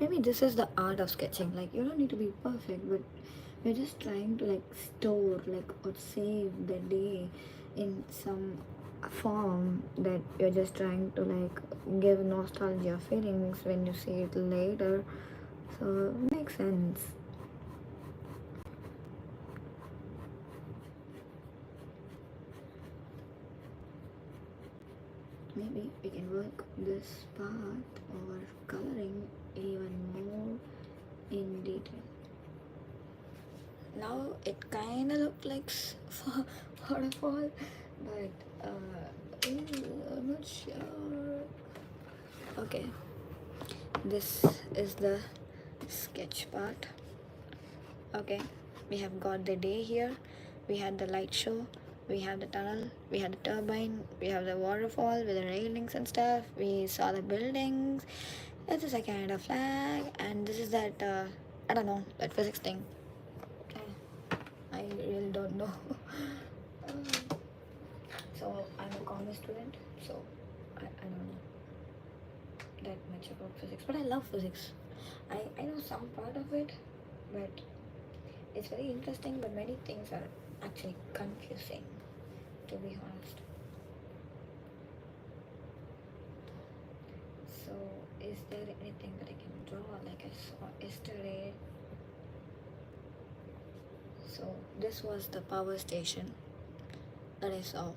maybe this is the art of sketching. Like, you don't need to be perfect, but you're just trying to like store like or save the day in some form that you're just trying to like give nostalgia feelings when you see it later. So it makes sense. Maybe we can work this part over coloring even more in detail. Now it kind of looks like waterfall, but I'm not sure. Okay, this is the sketch part. Okay, we have got the day here. We had the light show. We have the tunnel. We had the turbine. We have the waterfall with the railings and stuff. We saw the buildings. This is a Canada flag, and this is that I don't know, that physics thing. I really don't know. Um, so I'm a commerce student, so I don't know that much about physics, but I love physics. I know some part of it, but it's very interesting, but many things are actually confusing, to be honest. So is there anything that I can draw like I saw yesterday? So this was the power station that I saw.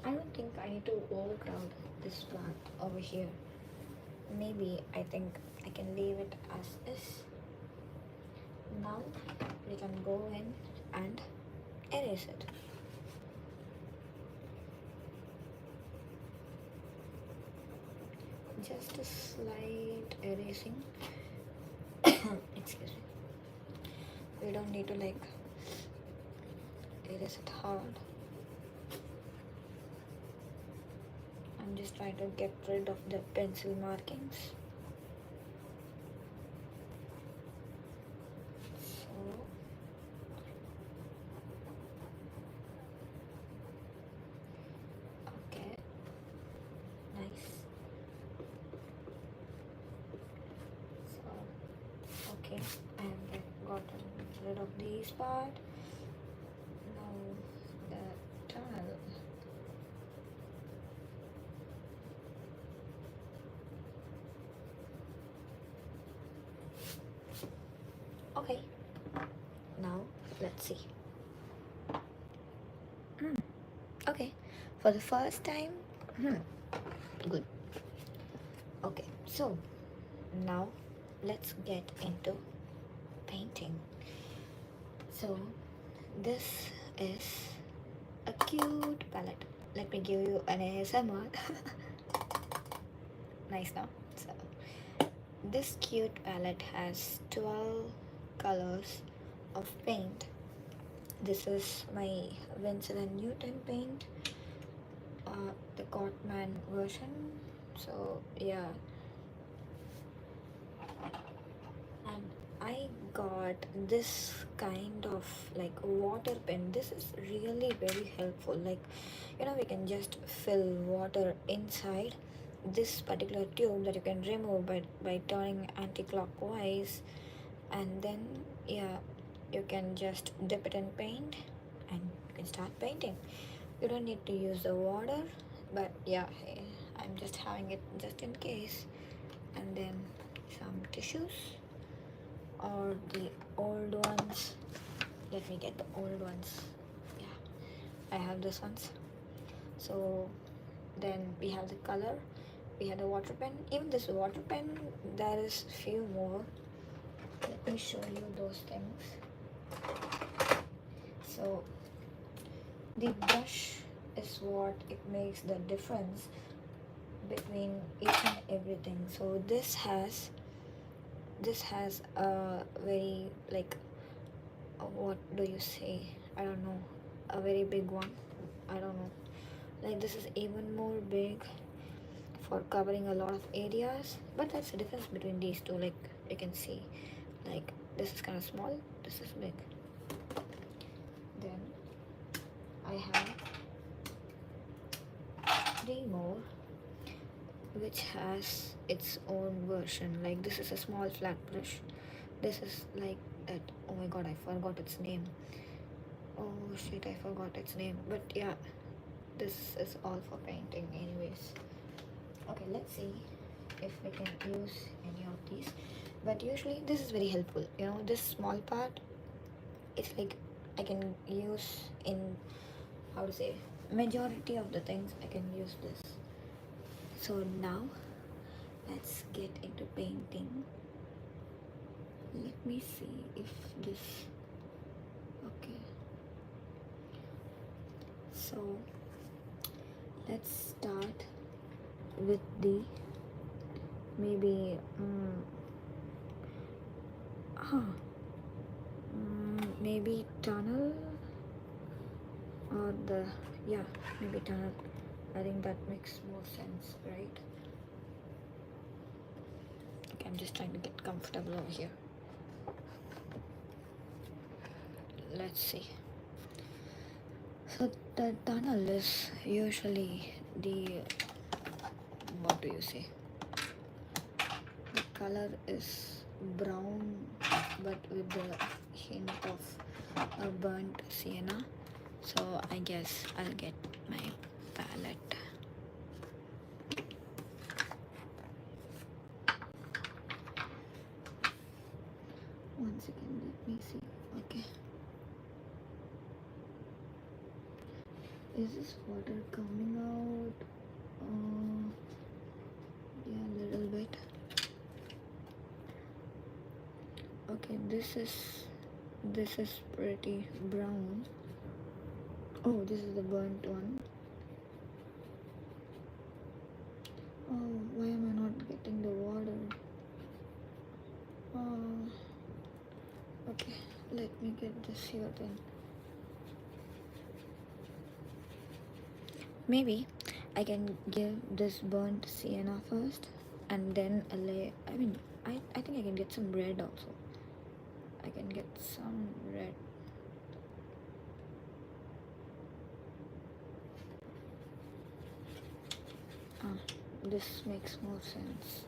I don't think I need to overcrowd this part over here. Maybe I think I can leave it as is. Now we can go in and erase it. Just a slight erasing. Excuse me. We don't need to like erase it hard. I'm just trying to get rid of the pencil markings. So okay, nice. So okay, I have gotten rid of these part. Now the tunnel. Okay, now let's see. Okay, for the first time, good. Okay, so now let's get into painting. So this is a cute palette. Let me give you an ASMR. Nice now. So this cute palette has 12 colors of paint. This is my Winsor and Newton paint, the Gottman version. So yeah, and I got this kind of like water pen. This is really very helpful. Like, you know, we can just fill water inside this particular tube that you can remove by turning anti-clockwise, and then yeah, you can just dip it in paint and you can start painting. You don't need to use the water, but yeah, hey, I'm just having it just in case. And then some tissues or the old ones. Let me get the old ones. Yeah, I have these ones. So then we have the color, we have the water pen. Even this water pen, there is few more. Let me show you those things. So the brush is what it makes the difference between each and everything. So this has a very like what do you say, I don't know, a very big one. I don't know, like this is even more big for covering a lot of areas, but that's the difference between these two. Like you can see, like this is kind of small, this is big. Then I have 3 more, which has its own version. Like this is a small flat brush. This is like that. Oh my god, I forgot its name. Oh shit, I forgot its name. But yeah, this is all for painting anyways. Okay, let's see if we can use any of these. But usually this is very helpful. This small part, it's like I can use in, how to say, majority of the things I can use this. So now let's get into painting. Let me see if this, okay, so let's start with the maybe maybe tunnel, or the, yeah, maybe tunnel. I think that makes more sense, right? Okay, I'm just trying to get comfortable over here. Let's see. So the tunnel is usually the, what do you say, the color is brown but with the hint of a burnt sienna. So I guess I'll get my palette. One second, let me see. Okay. Is this water coming out? Yeah, a little bit. Okay, this is pretty brown. Oh, this is the burnt one. Oh, why am I not getting the water? Okay, let me get this here then. Maybe I can give this burnt sienna first, and then a lay. I mean, I think I can get some red also. I can get some red. This makes more sense.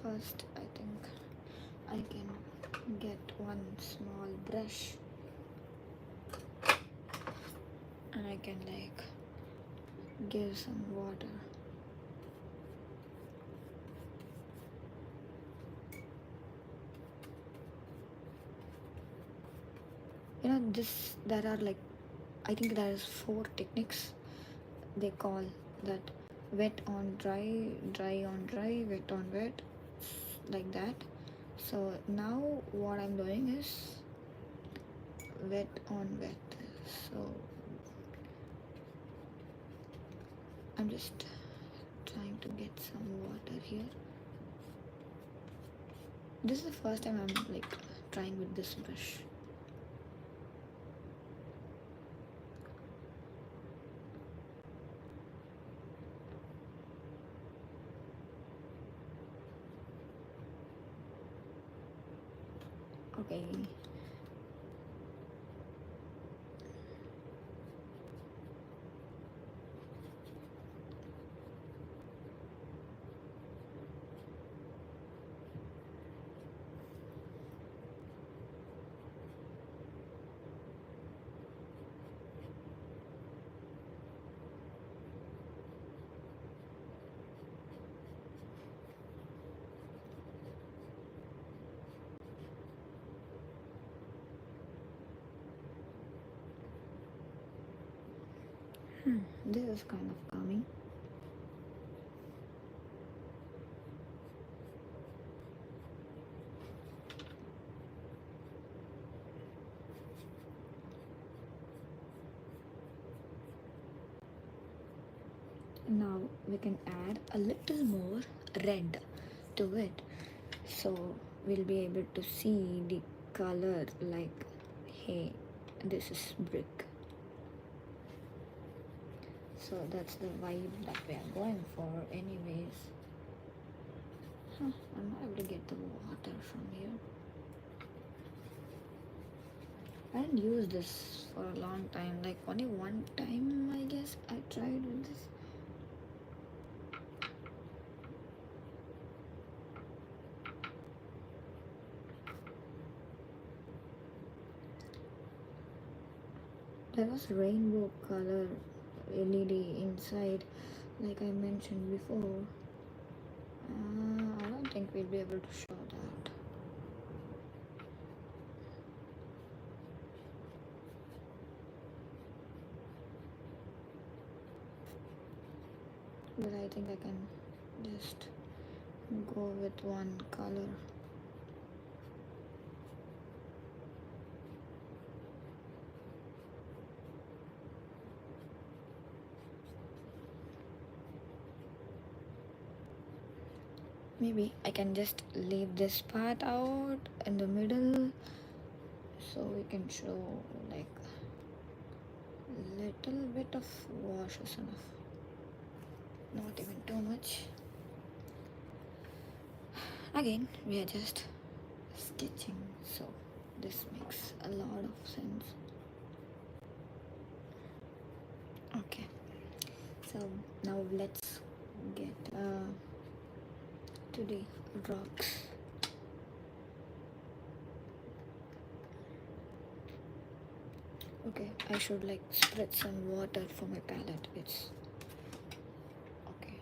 First, I think I can get one small brush, and I can like give some water. There are like, I think there is 4 techniques. They call that wet on dry, dry on dry, wet on wet, like that. So now what I'm doing is wet on wet. So I'm just trying to get some water here. This is the first time I'm like trying with this brush. Okay. This is kind of calming. Now we can add a little more red to it, so we'll be able to see the color, like, hey, this is brick. So that's the vibe that we are going for anyways. I'm not able to get the water from here. I didn't use this for a long time, like only one time I guess I tried with this. There was rainbow color LED inside, like I mentioned before. I don't think we'll be able to show that. But I think I can just go with one color. Maybe I can just leave this part out in the middle so we can show like little bit of wash is enough, not even too much. Again, we are just sketching, so this makes a lot of sense. Okay, so now let's get to the rocks. Okay, I should like spread some water for my palette. It's okay.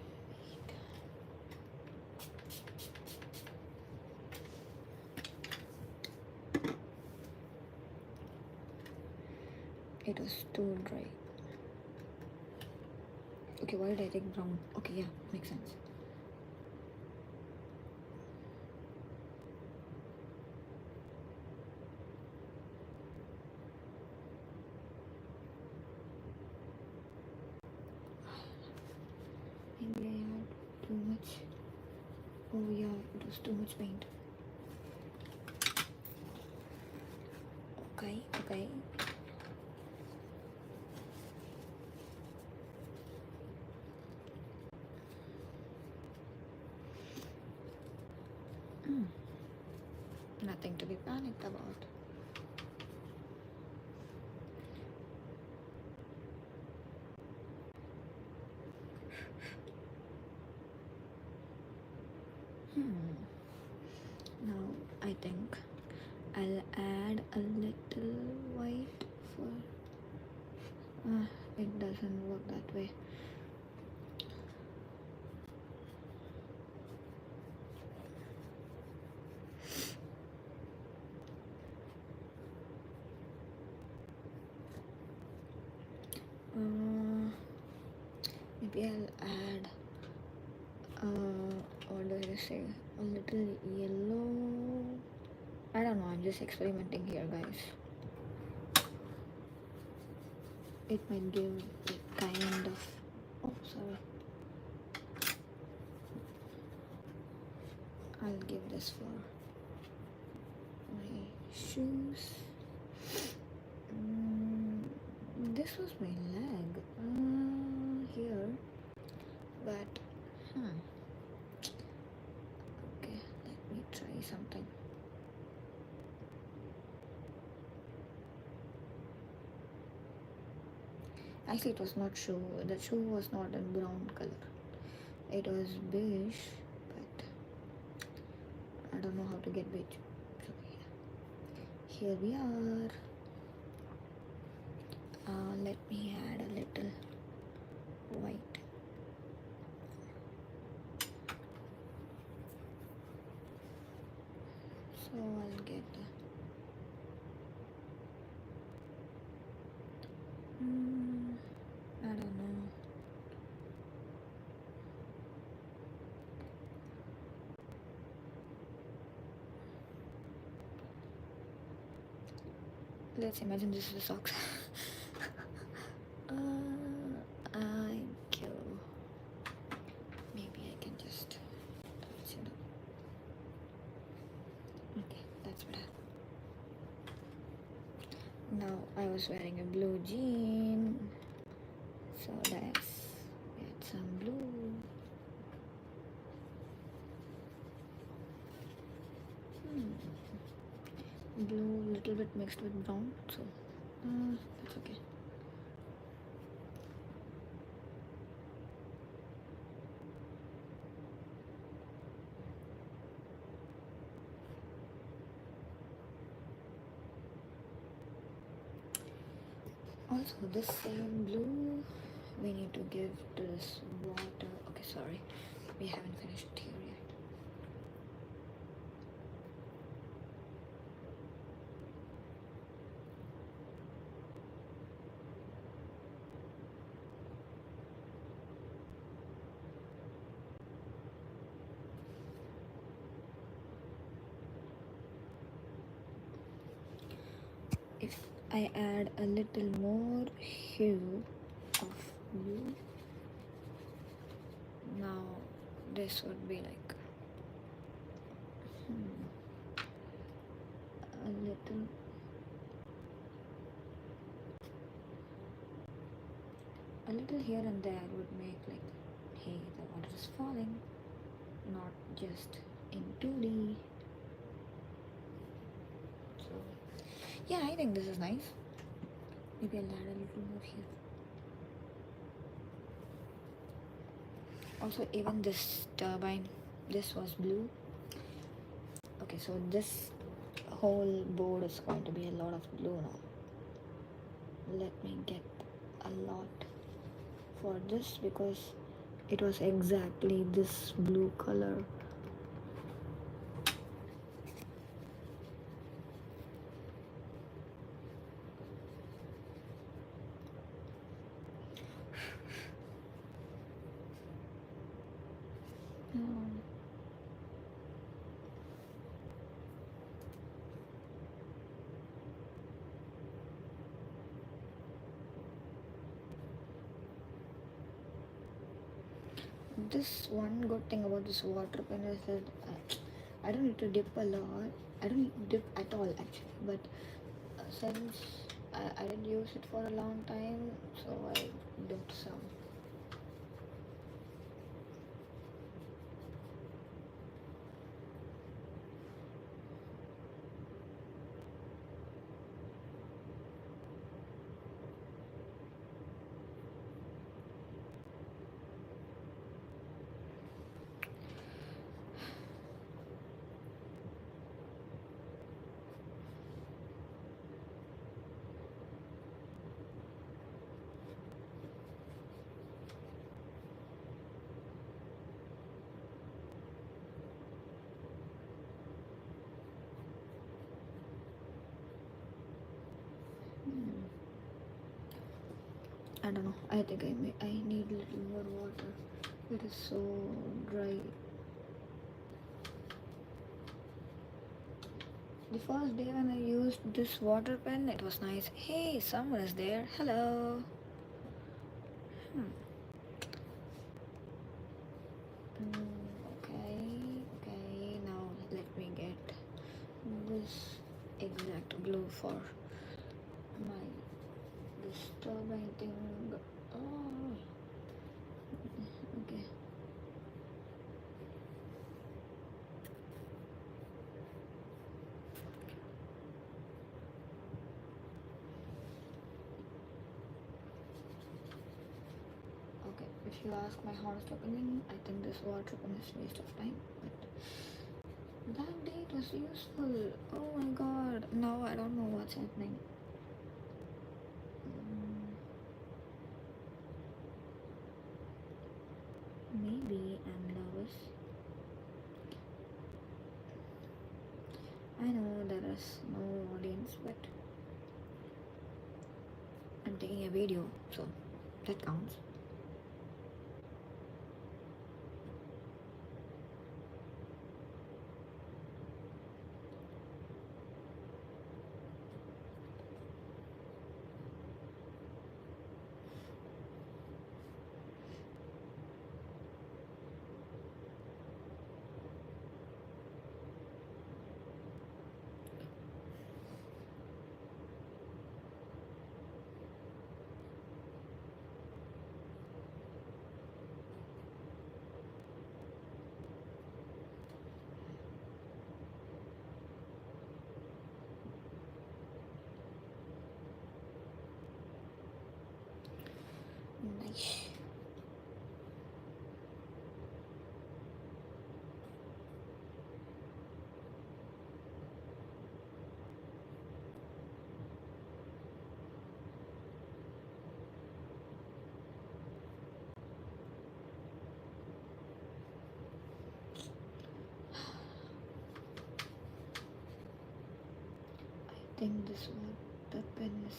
It was too dry. Okay, why did I take brown? Okay, yeah, makes sense. Maybe I had too much. Oh yeah, it was too much paint. Okay, okay. Nothing to be panicked about. Now I think I'll add a little white for. It doesn't work that way. Maybe I'll add what do I say, a little yellow. I don't know, I'm just experimenting here, guys. It might give a kind of, oh sorry, I'll give this for my shoes. This was my leg here, but okay, let me try something. Actually, it was not shoe. The shoe was not in brown color. It was beige, but I don't know how to get beige. So yeah, here we are. Let me add a little white. So I'll get I don't know. Let's imagine this is the socks. I go. Maybe I can just touch it up. Okay, that's better. Now I was wearing a blue jean, so let's get some blue. Blue little bit mixed with brown, so that's okay. Also, this same blue we need to give to this water. Okay, sorry, we haven't finished here yet. If I add a little more hue of blue, now this would be like a little here and there would make like, hey, the water is falling, not just in 2D. So yeah, I think this is nice. Maybe I'll add a little more here. Also, even this turbine, this was blue. Okay, so this whole board is going to be a lot of blue now. Let me get a lot for this because it was exactly this blue color. This one good thing about this water pen is that I don't need to dip a lot. I don't dip at all actually, but since I didn't use it for a long time, so I dipped some. I don't know. I think I need a little more water. It is so dry. The first day when I used this water pen, it was nice. Hey, someone is there. Hello. Okay. Now let me get this exact blue for my disturbing thing. Oh, okay. Okay, if you ask my honest opinion, I think this water pen is waste of time. But that day it was useful. Oh my god. Now I don't know what's happening. Maybe I'm nervous. I know there is no audience, but I'm taking a video, so that counts. think this what the pen is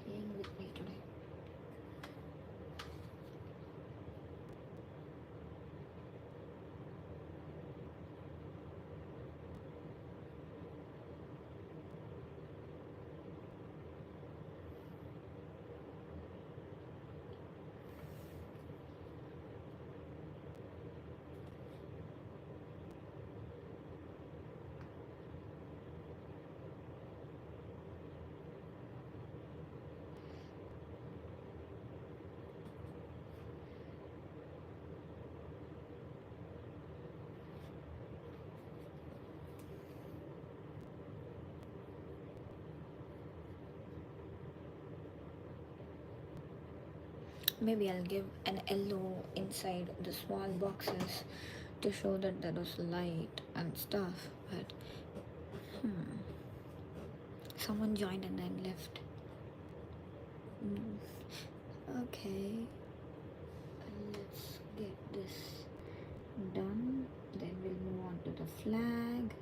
playing with me today. Maybe I'll give an yellow inside the small boxes to show that there was light and stuff. But someone joined and then left. Okay, let's get this done. Then we'll move on to the flag,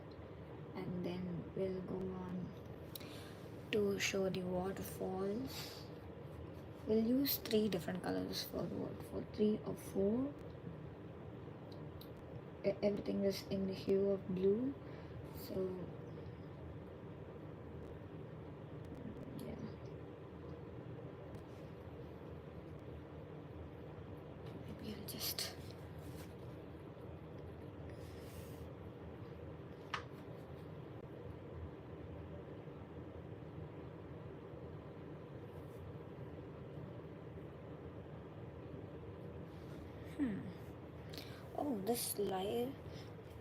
and then we'll go on to show the waterfalls. We'll use 3 different colors for what? For 3 or 4. Everything is in the hue of blue, so yeah. Maybe I'll just Oh, this live,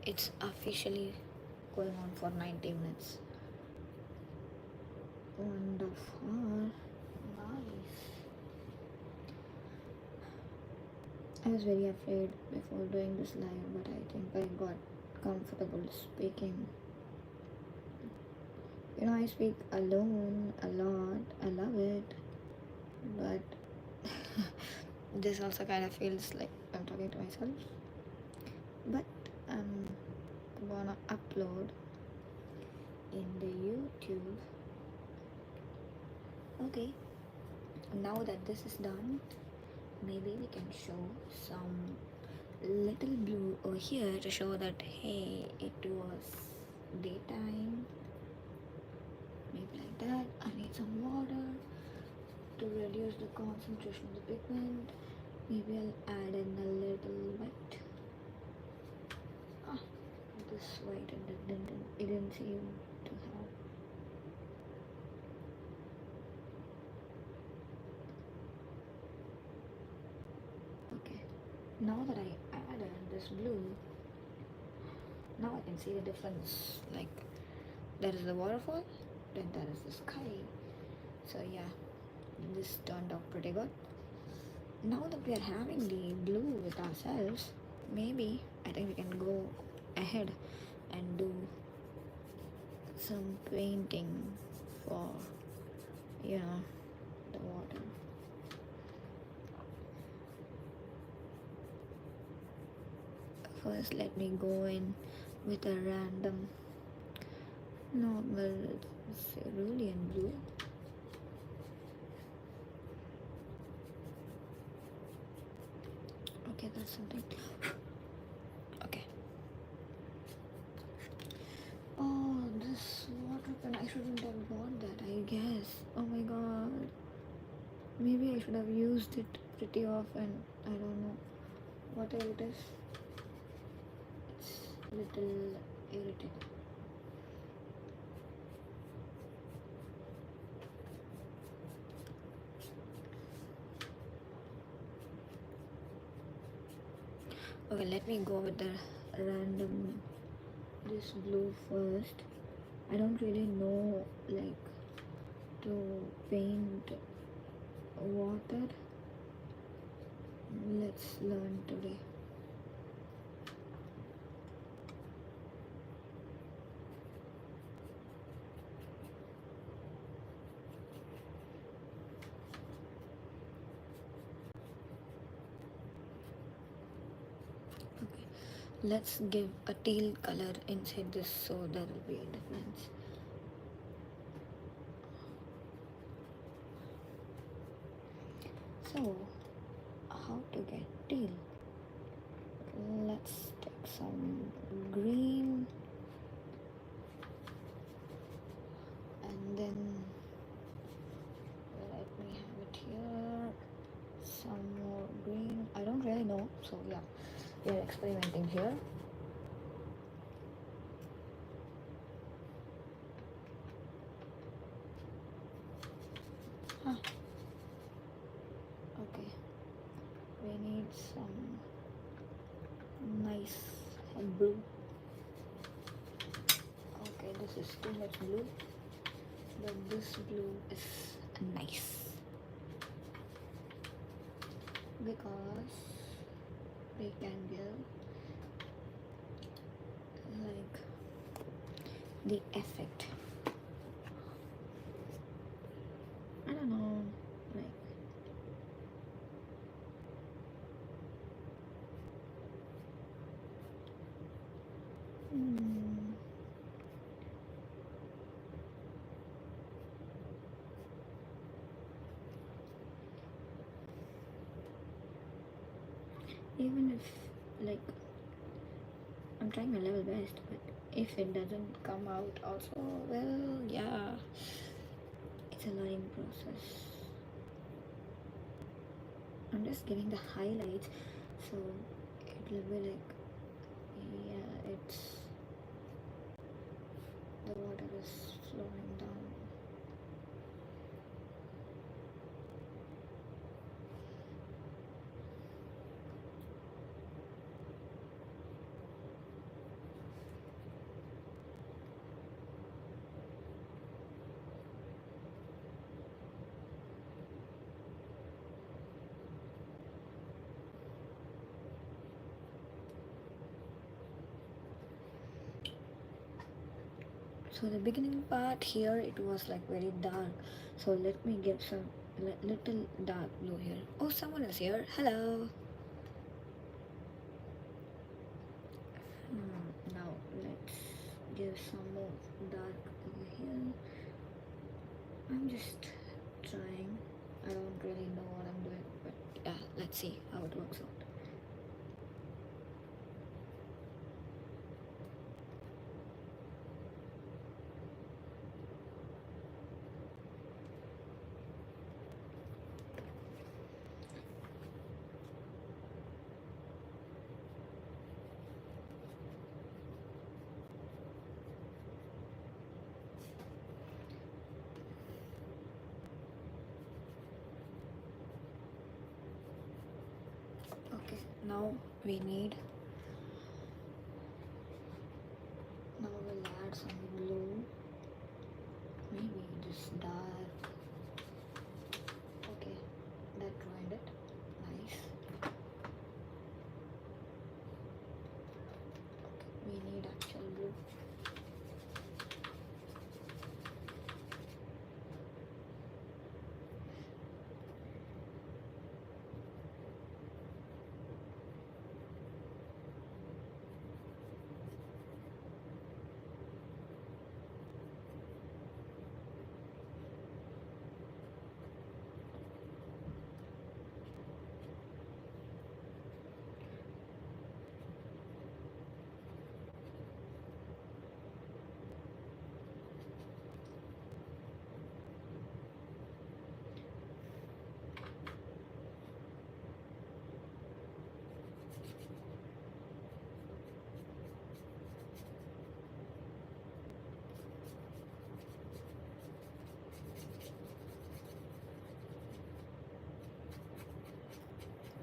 it's officially going on for 90 minutes. Wonderful. Nice. I was very afraid before doing this live, but I think I got comfortable speaking. You know, I speak alone a lot. I love it. But this also kind of feels like I'm talking to myself. But I'm gonna upload in the YouTube. Okay, now that this is done, maybe we can show some little blue over here to show that hey, it was daytime. Maybe like that. I need some water to reduce the concentration of the pigment. Maybe I'll add in a little white. This white and it didn't seem to have. Okay, now that I added this blue, now I can see the difference. Like, there is the waterfall, then there is the sky. So yeah, this turned out pretty good. Now that we are having the blue with ourselves, maybe I think we can go ahead and do some painting for, you know, the water. First, let me go in with a random normal cerulean blue. Okay, that's something. Okay. Oh, this water pen, I shouldn't have bought that, I guess. Oh my god. Maybe I should have used it pretty often. I don't know. Whatever it is. It's a little irritating. Okay, let me go with the random this blue first. I don't really know like to paint water. Let's learn today. Let's give a teal color inside this so there will be a difference. teal. Let's take some green, and then let me have it here. Some more green. I don't really know, so yeah, we are experimenting here. Huh. Okay, we need some nice blue. Okay, this is too much blue, but this blue is nice because we can give like the effect. I don't know, like hmm, even if like I'm trying my level best, but if it doesn't come out also, well, yeah, it's a learning process. I'm just getting the highlights, so it will be like, yeah, it's the water is flowing down. So the beginning part here, it was like very dark, so let me give some little dark blue here. Oh, someone is here. Hello. Now let's give some more dark over here. I'm just trying. I don't really know what I'm doing, but yeah, let's see how it works out. Okay, now we need, now we'll add some blue, maybe this dark. Okay, that ruined it. Nice. Okay, we need actual blue.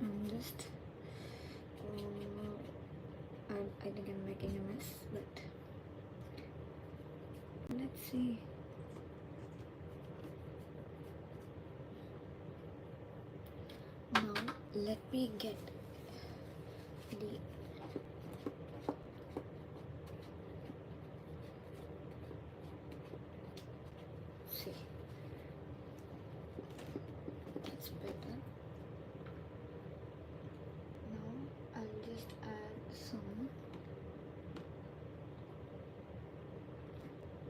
I'm just, I think I'm making a mess, but let's see. Now let me get the see. That's better. Now I'll just add some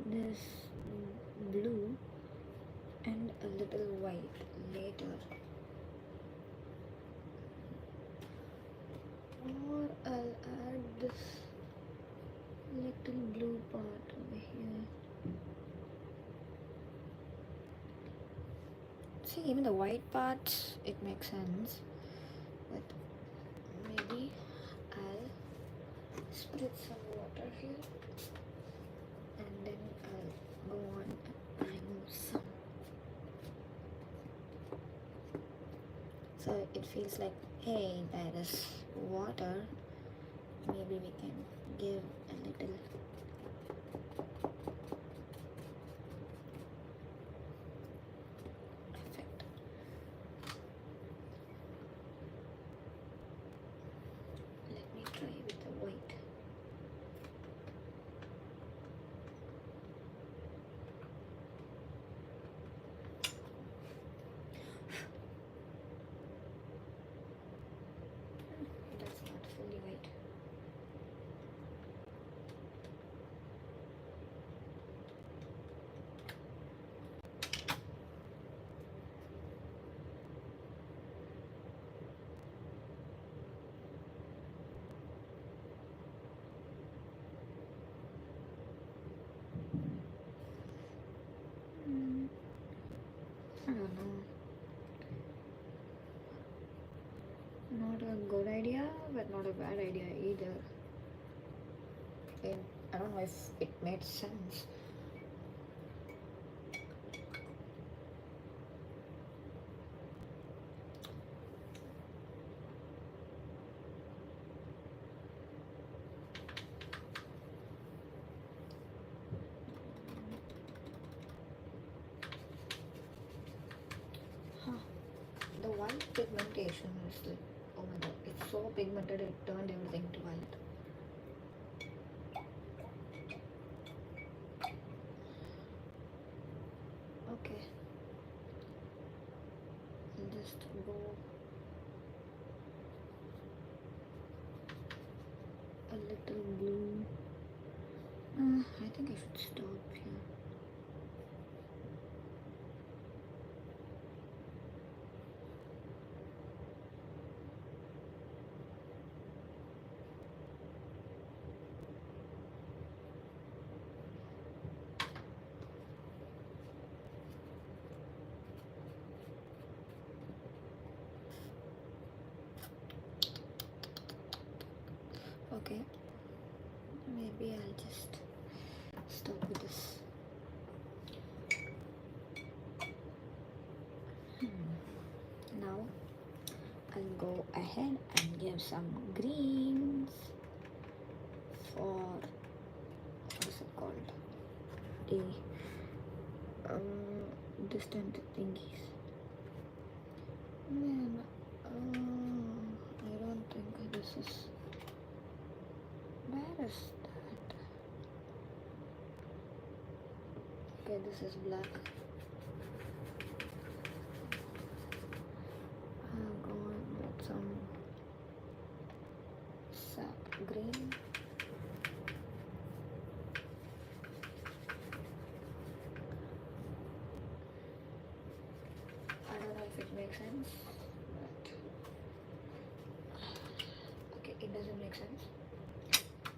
this blue and a little white later. this little blue part over here. See, even the white parts, it makes sense. But maybe I'll spritz some water here and then I'll go on and remove some. So it feels like, hey, there is water. Maybe we can give a little effect. Let me try with the white. That's not fully white. I don't know. Not a good idea, but not a bad idea either. I don't know if it made sense. Huh. The white pigmentation is like, oh my god, it's so pigmented it turned everything to violet. Okay. Just go a little blue. I think I should stop here. Okay, maybe I'll just stop with this. Now I'll go ahead and give some greens for, what is it called, the distant thingies. Man, I don't think this is, where is that? Okay, this is black. I'll go on with some sap green. I don't know if it makes sense, but okay, it doesn't make sense.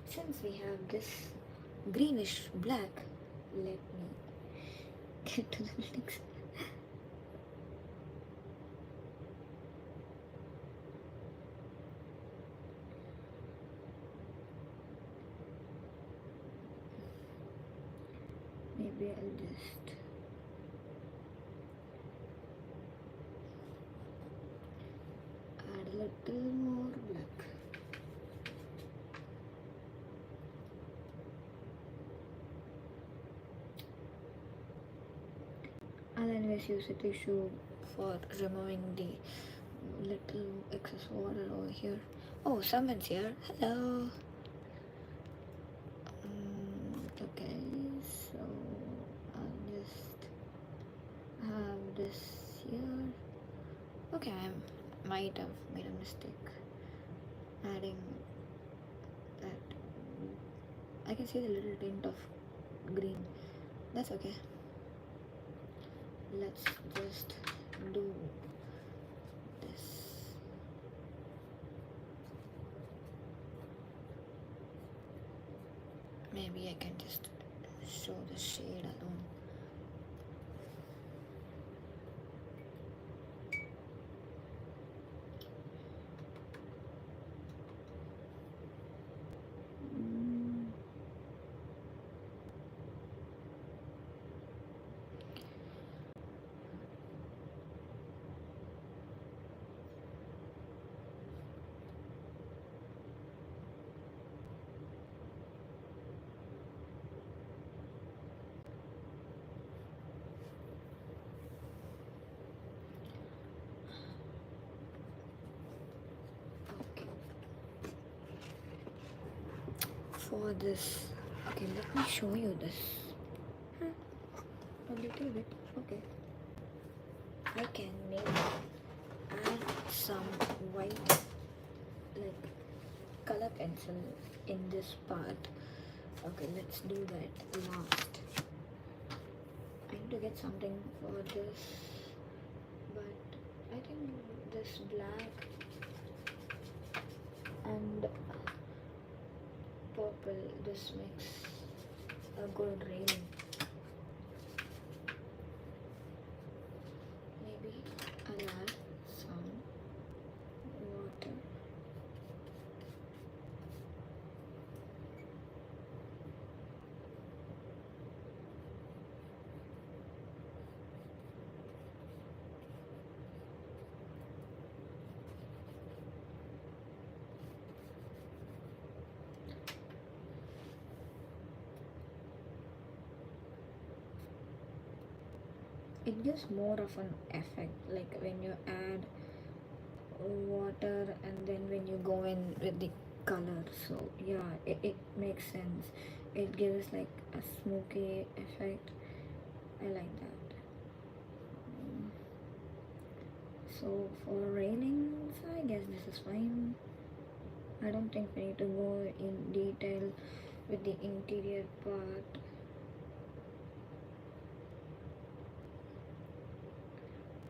Since we have this greenish black, let me get to the next. Maybe I'll just add a little more black. I'll anyways use a tissue for removing the little excess water over here. Oh, someone's here. Hello. Okay, so I'll just have this here. Okay, I might have made a mistake adding that. I can see the little tint of green. That's okay. Let's just do this. Maybe I can just show the shade alone. Mm, okay. For this, okay, let me show you this. Hmm, a little bit. Okay. I can maybe add some white, like color pencil in this part. Okay, let's do that last. I need to get something for this, but I think this black and purple, this makes a good railing. Maybe I'll add some water. It gives more of an effect, like when you add water and then when you go in with the color. So yeah, it makes sense. It gives like a smoky effect. I like that. Mm, so for railings, I guess this is fine. I don't think we need to go in detail with the interior part.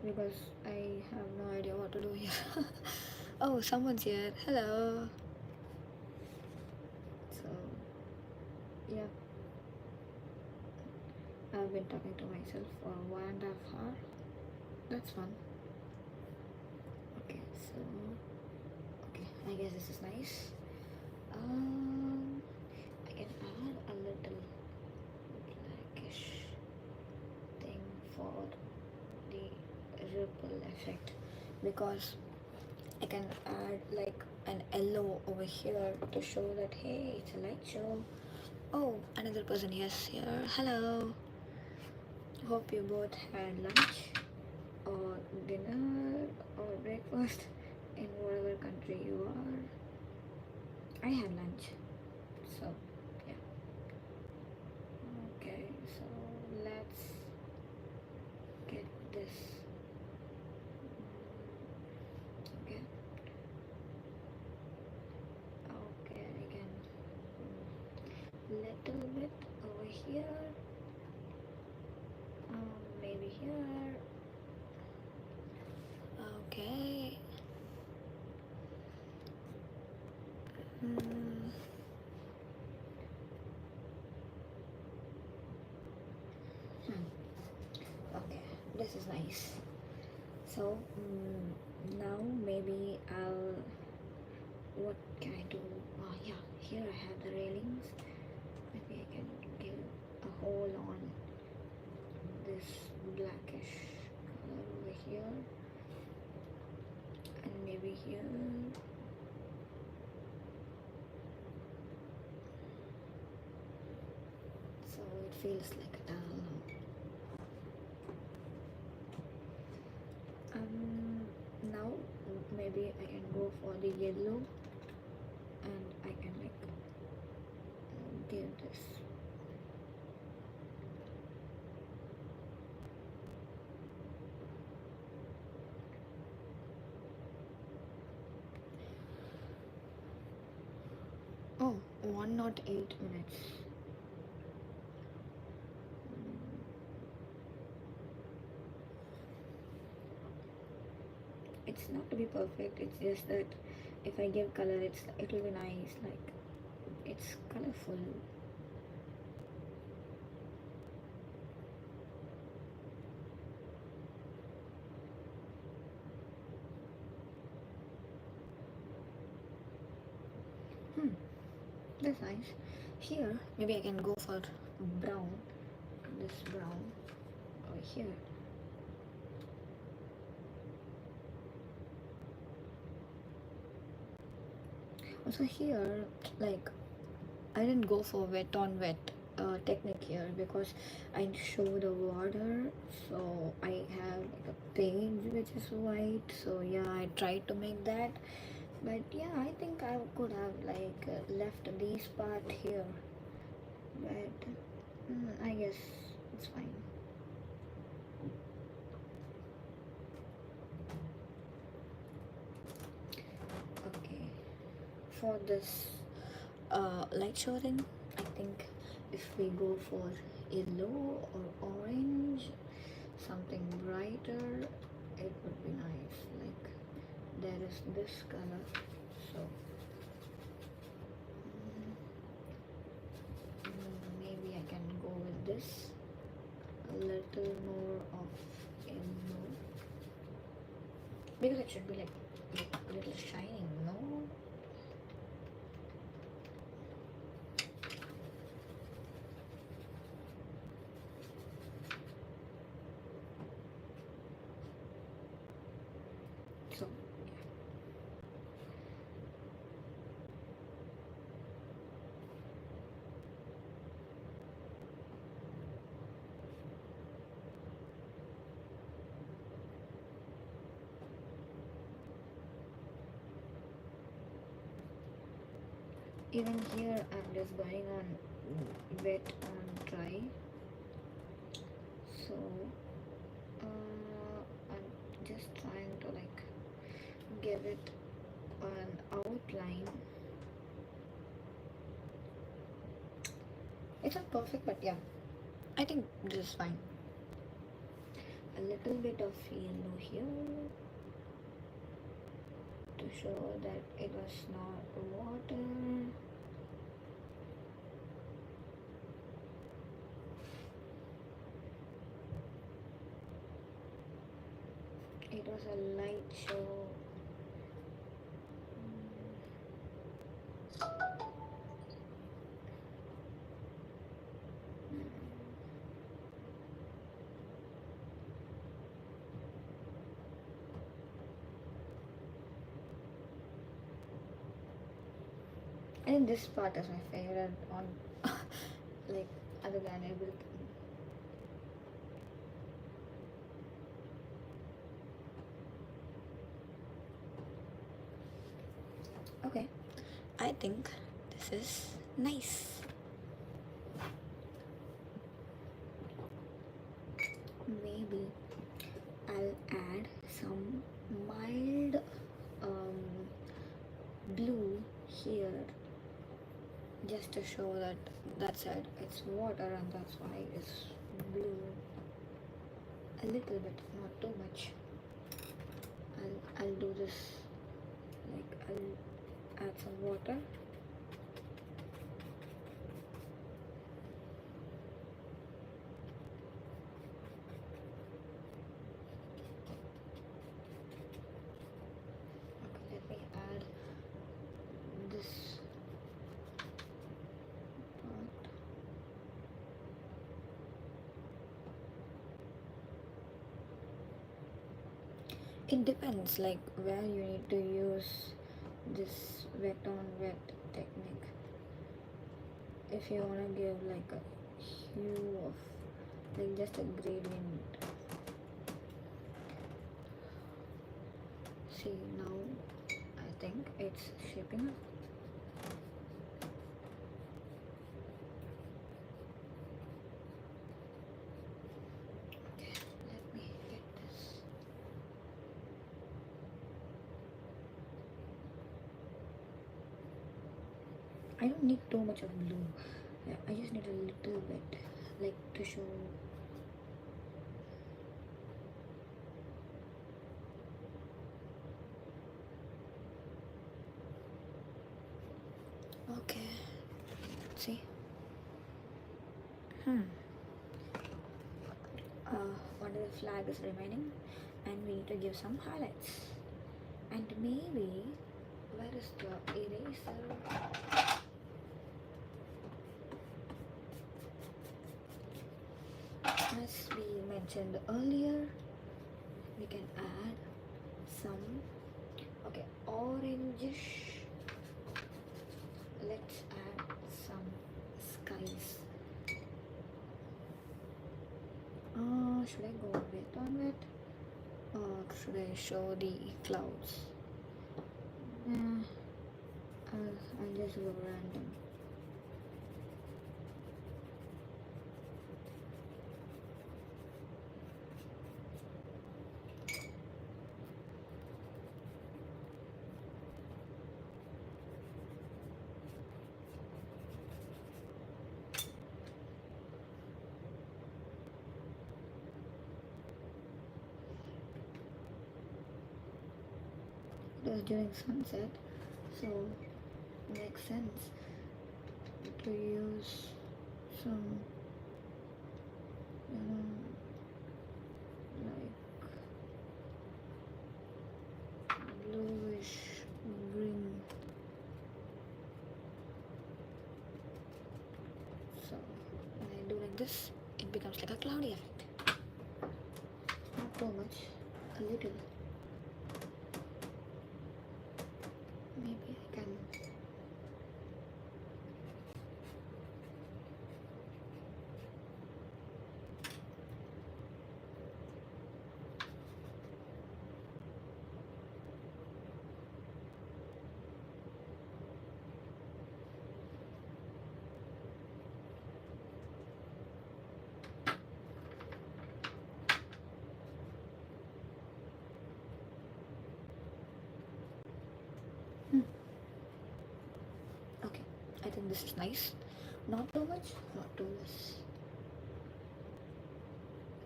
Because I have no idea what to do here. Oh, someone's here. Hello. So, yeah, I've been talking to myself for 1.5 hours. That's fun. Okay, so, okay, I guess this is nice. I can add a little blackish thing for the ripple effect because I can add like an yellow over here to show that hey, it's a light show. Oh, another person is here. Hello. Hope you both had lunch or dinner or breakfast in whatever country you are. I had lunch. So, yeah. Okay, so let's get this. Okay. Okay, again. Little bit over here. Maybe here. Okay. Mm, okay, this is nice. So now maybe I'll. What can I do? Yeah, here I have the railings. Maybe I can give a hole on this blackish color over here, and maybe here. So it feels like I don't know. Now maybe I can go for the yellow, and I can like give this. Oh, 108 minutes. It's not to be perfect, it's just that if I give color, it will be nice, like it's colorful. Hmm, that's nice. Here, maybe I can go for brown. This brown over here. Also here, like I didn't go for wet on wet technique here because I show the water, so I have like a page which is white. So yeah, I tried to make that, but yeah, I think I could have like left this part here, but I guess it's fine. Okay, for this light shading, I think if we go for yellow or orange, something brighter, it would be nice. Like there is this color, so maybe I can go with this. A little more of yellow because it should be like a little shining, no? So even here I'm just going on wet on dry. So I'm just trying to like give it an outline. It's not perfect, but yeah, I think this is fine. A little bit of yellow here to show that it was not water. It was a light show. I think this part is my favorite on like other than everything. Okay, I think this is nice. Maybe I'll add some mild blue here just to show that that side it's water and that's why it's blue. A little bit, not too much. I'll do this, like I'll add some water. Okay, let me add this part. It depends like where you need to use this wet on wet technique. If you want to give like a hue of like just a gradient. See, now I think it's shaping up. Okay, let me get this. I don't need too much of blue. I just need a little bit, like to show. Okay, let's see. One of the flag is remaining, and we need to give some highlights. And maybe, where is the eraser? As we mentioned earlier, we can add some, okay, orangish. Let's add some skies. Should I go wet on it, or should I show the clouds? Uh, I'll just go random. It was during sunset, so makes sense to use some, like bluish green. So when I do like this, it becomes like a cloudy effect. Not too much, a little. Maybe I can. Okay, I think this is nice. Not too much, not too less.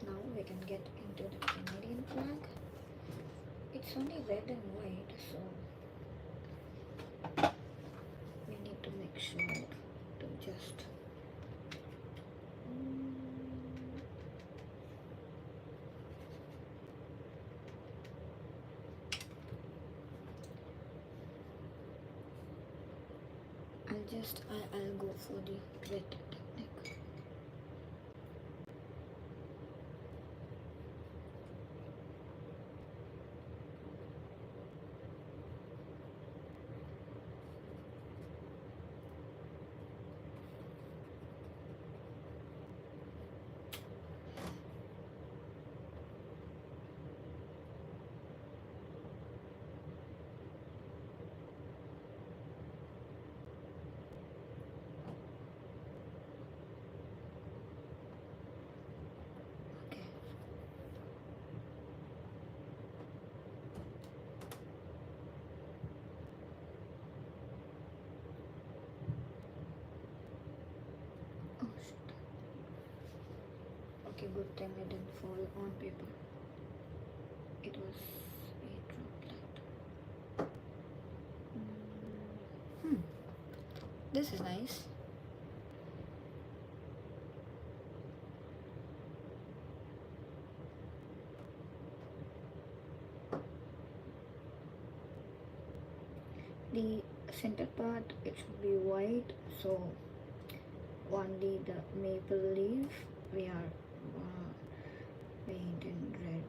Now we can get into the Canadian flag. It's only red and white, so we need to make sure to just I'll go for the red technique. Okay. Oh shit. Okay, good thing I didn't fall on paper. It was a droplet. This is nice. The center part, it should be white, so only the maple leaf we are paint in red.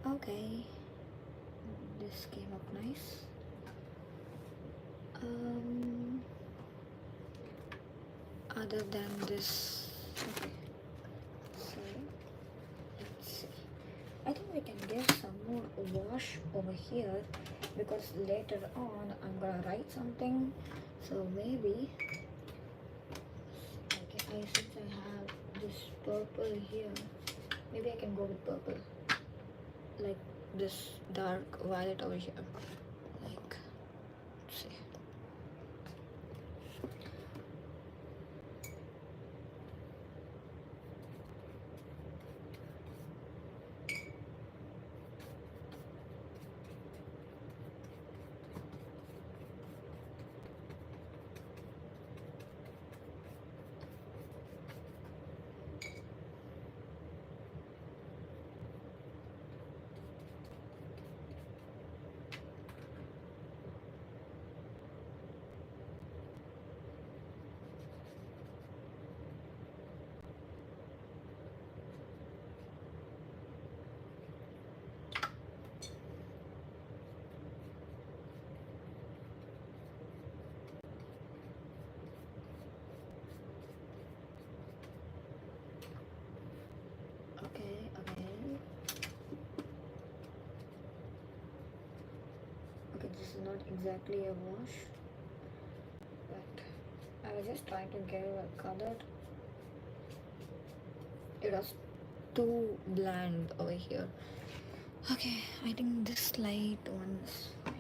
Okay, this came up nice. Other than this, okay, so let's see. I think we can give some more wash over here, because later on I'm gonna write something, so maybe since I have this purple here, maybe I can go with purple, like this dark violet over here, like, let's see. exactly a wash, but I was just trying to get it colored. It was too bland over here. Okay, I think this light one's fine.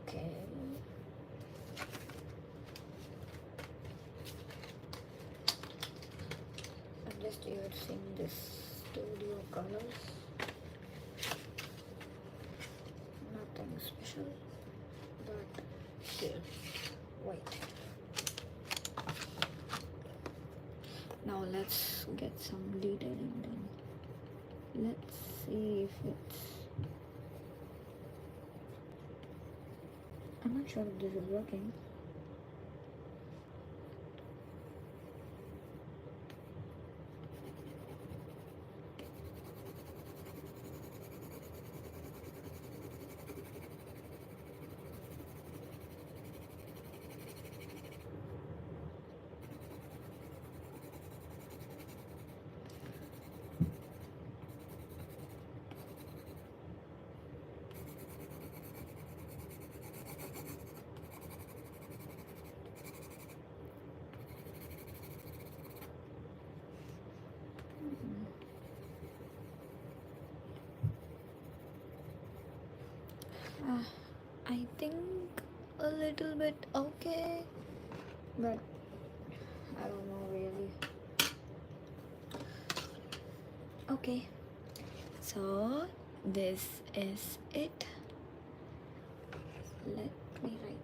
Okay. I'm just using this studio colors. Nothing special, but still white. Now let's get some detailing done. Let's see if it's. I'm not sure if this is working. Uh, I think a little bit okay, but I don't know really. Okay, so this is it. Let me write.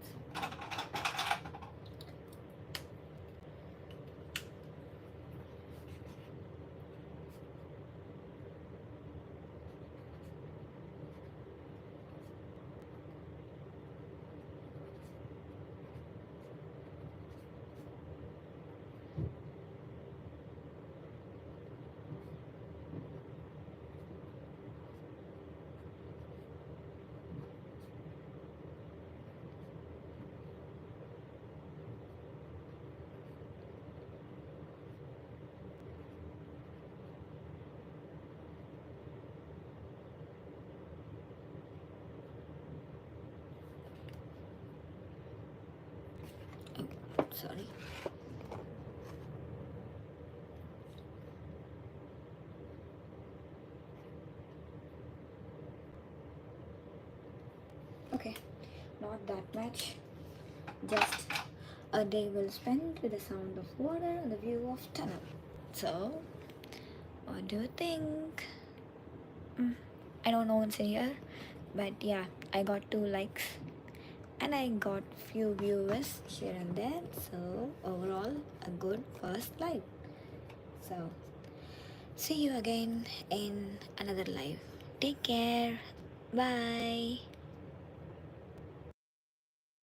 Okay, sorry. Okay, not that much. Just a day well spent with the sound of water and the view of tunnel. So, what do you think? I don't know what's in here, but yeah, I got 2 likes and I got few viewers here and there. So overall, a good first live. So see you again in another live. Take care. Bye.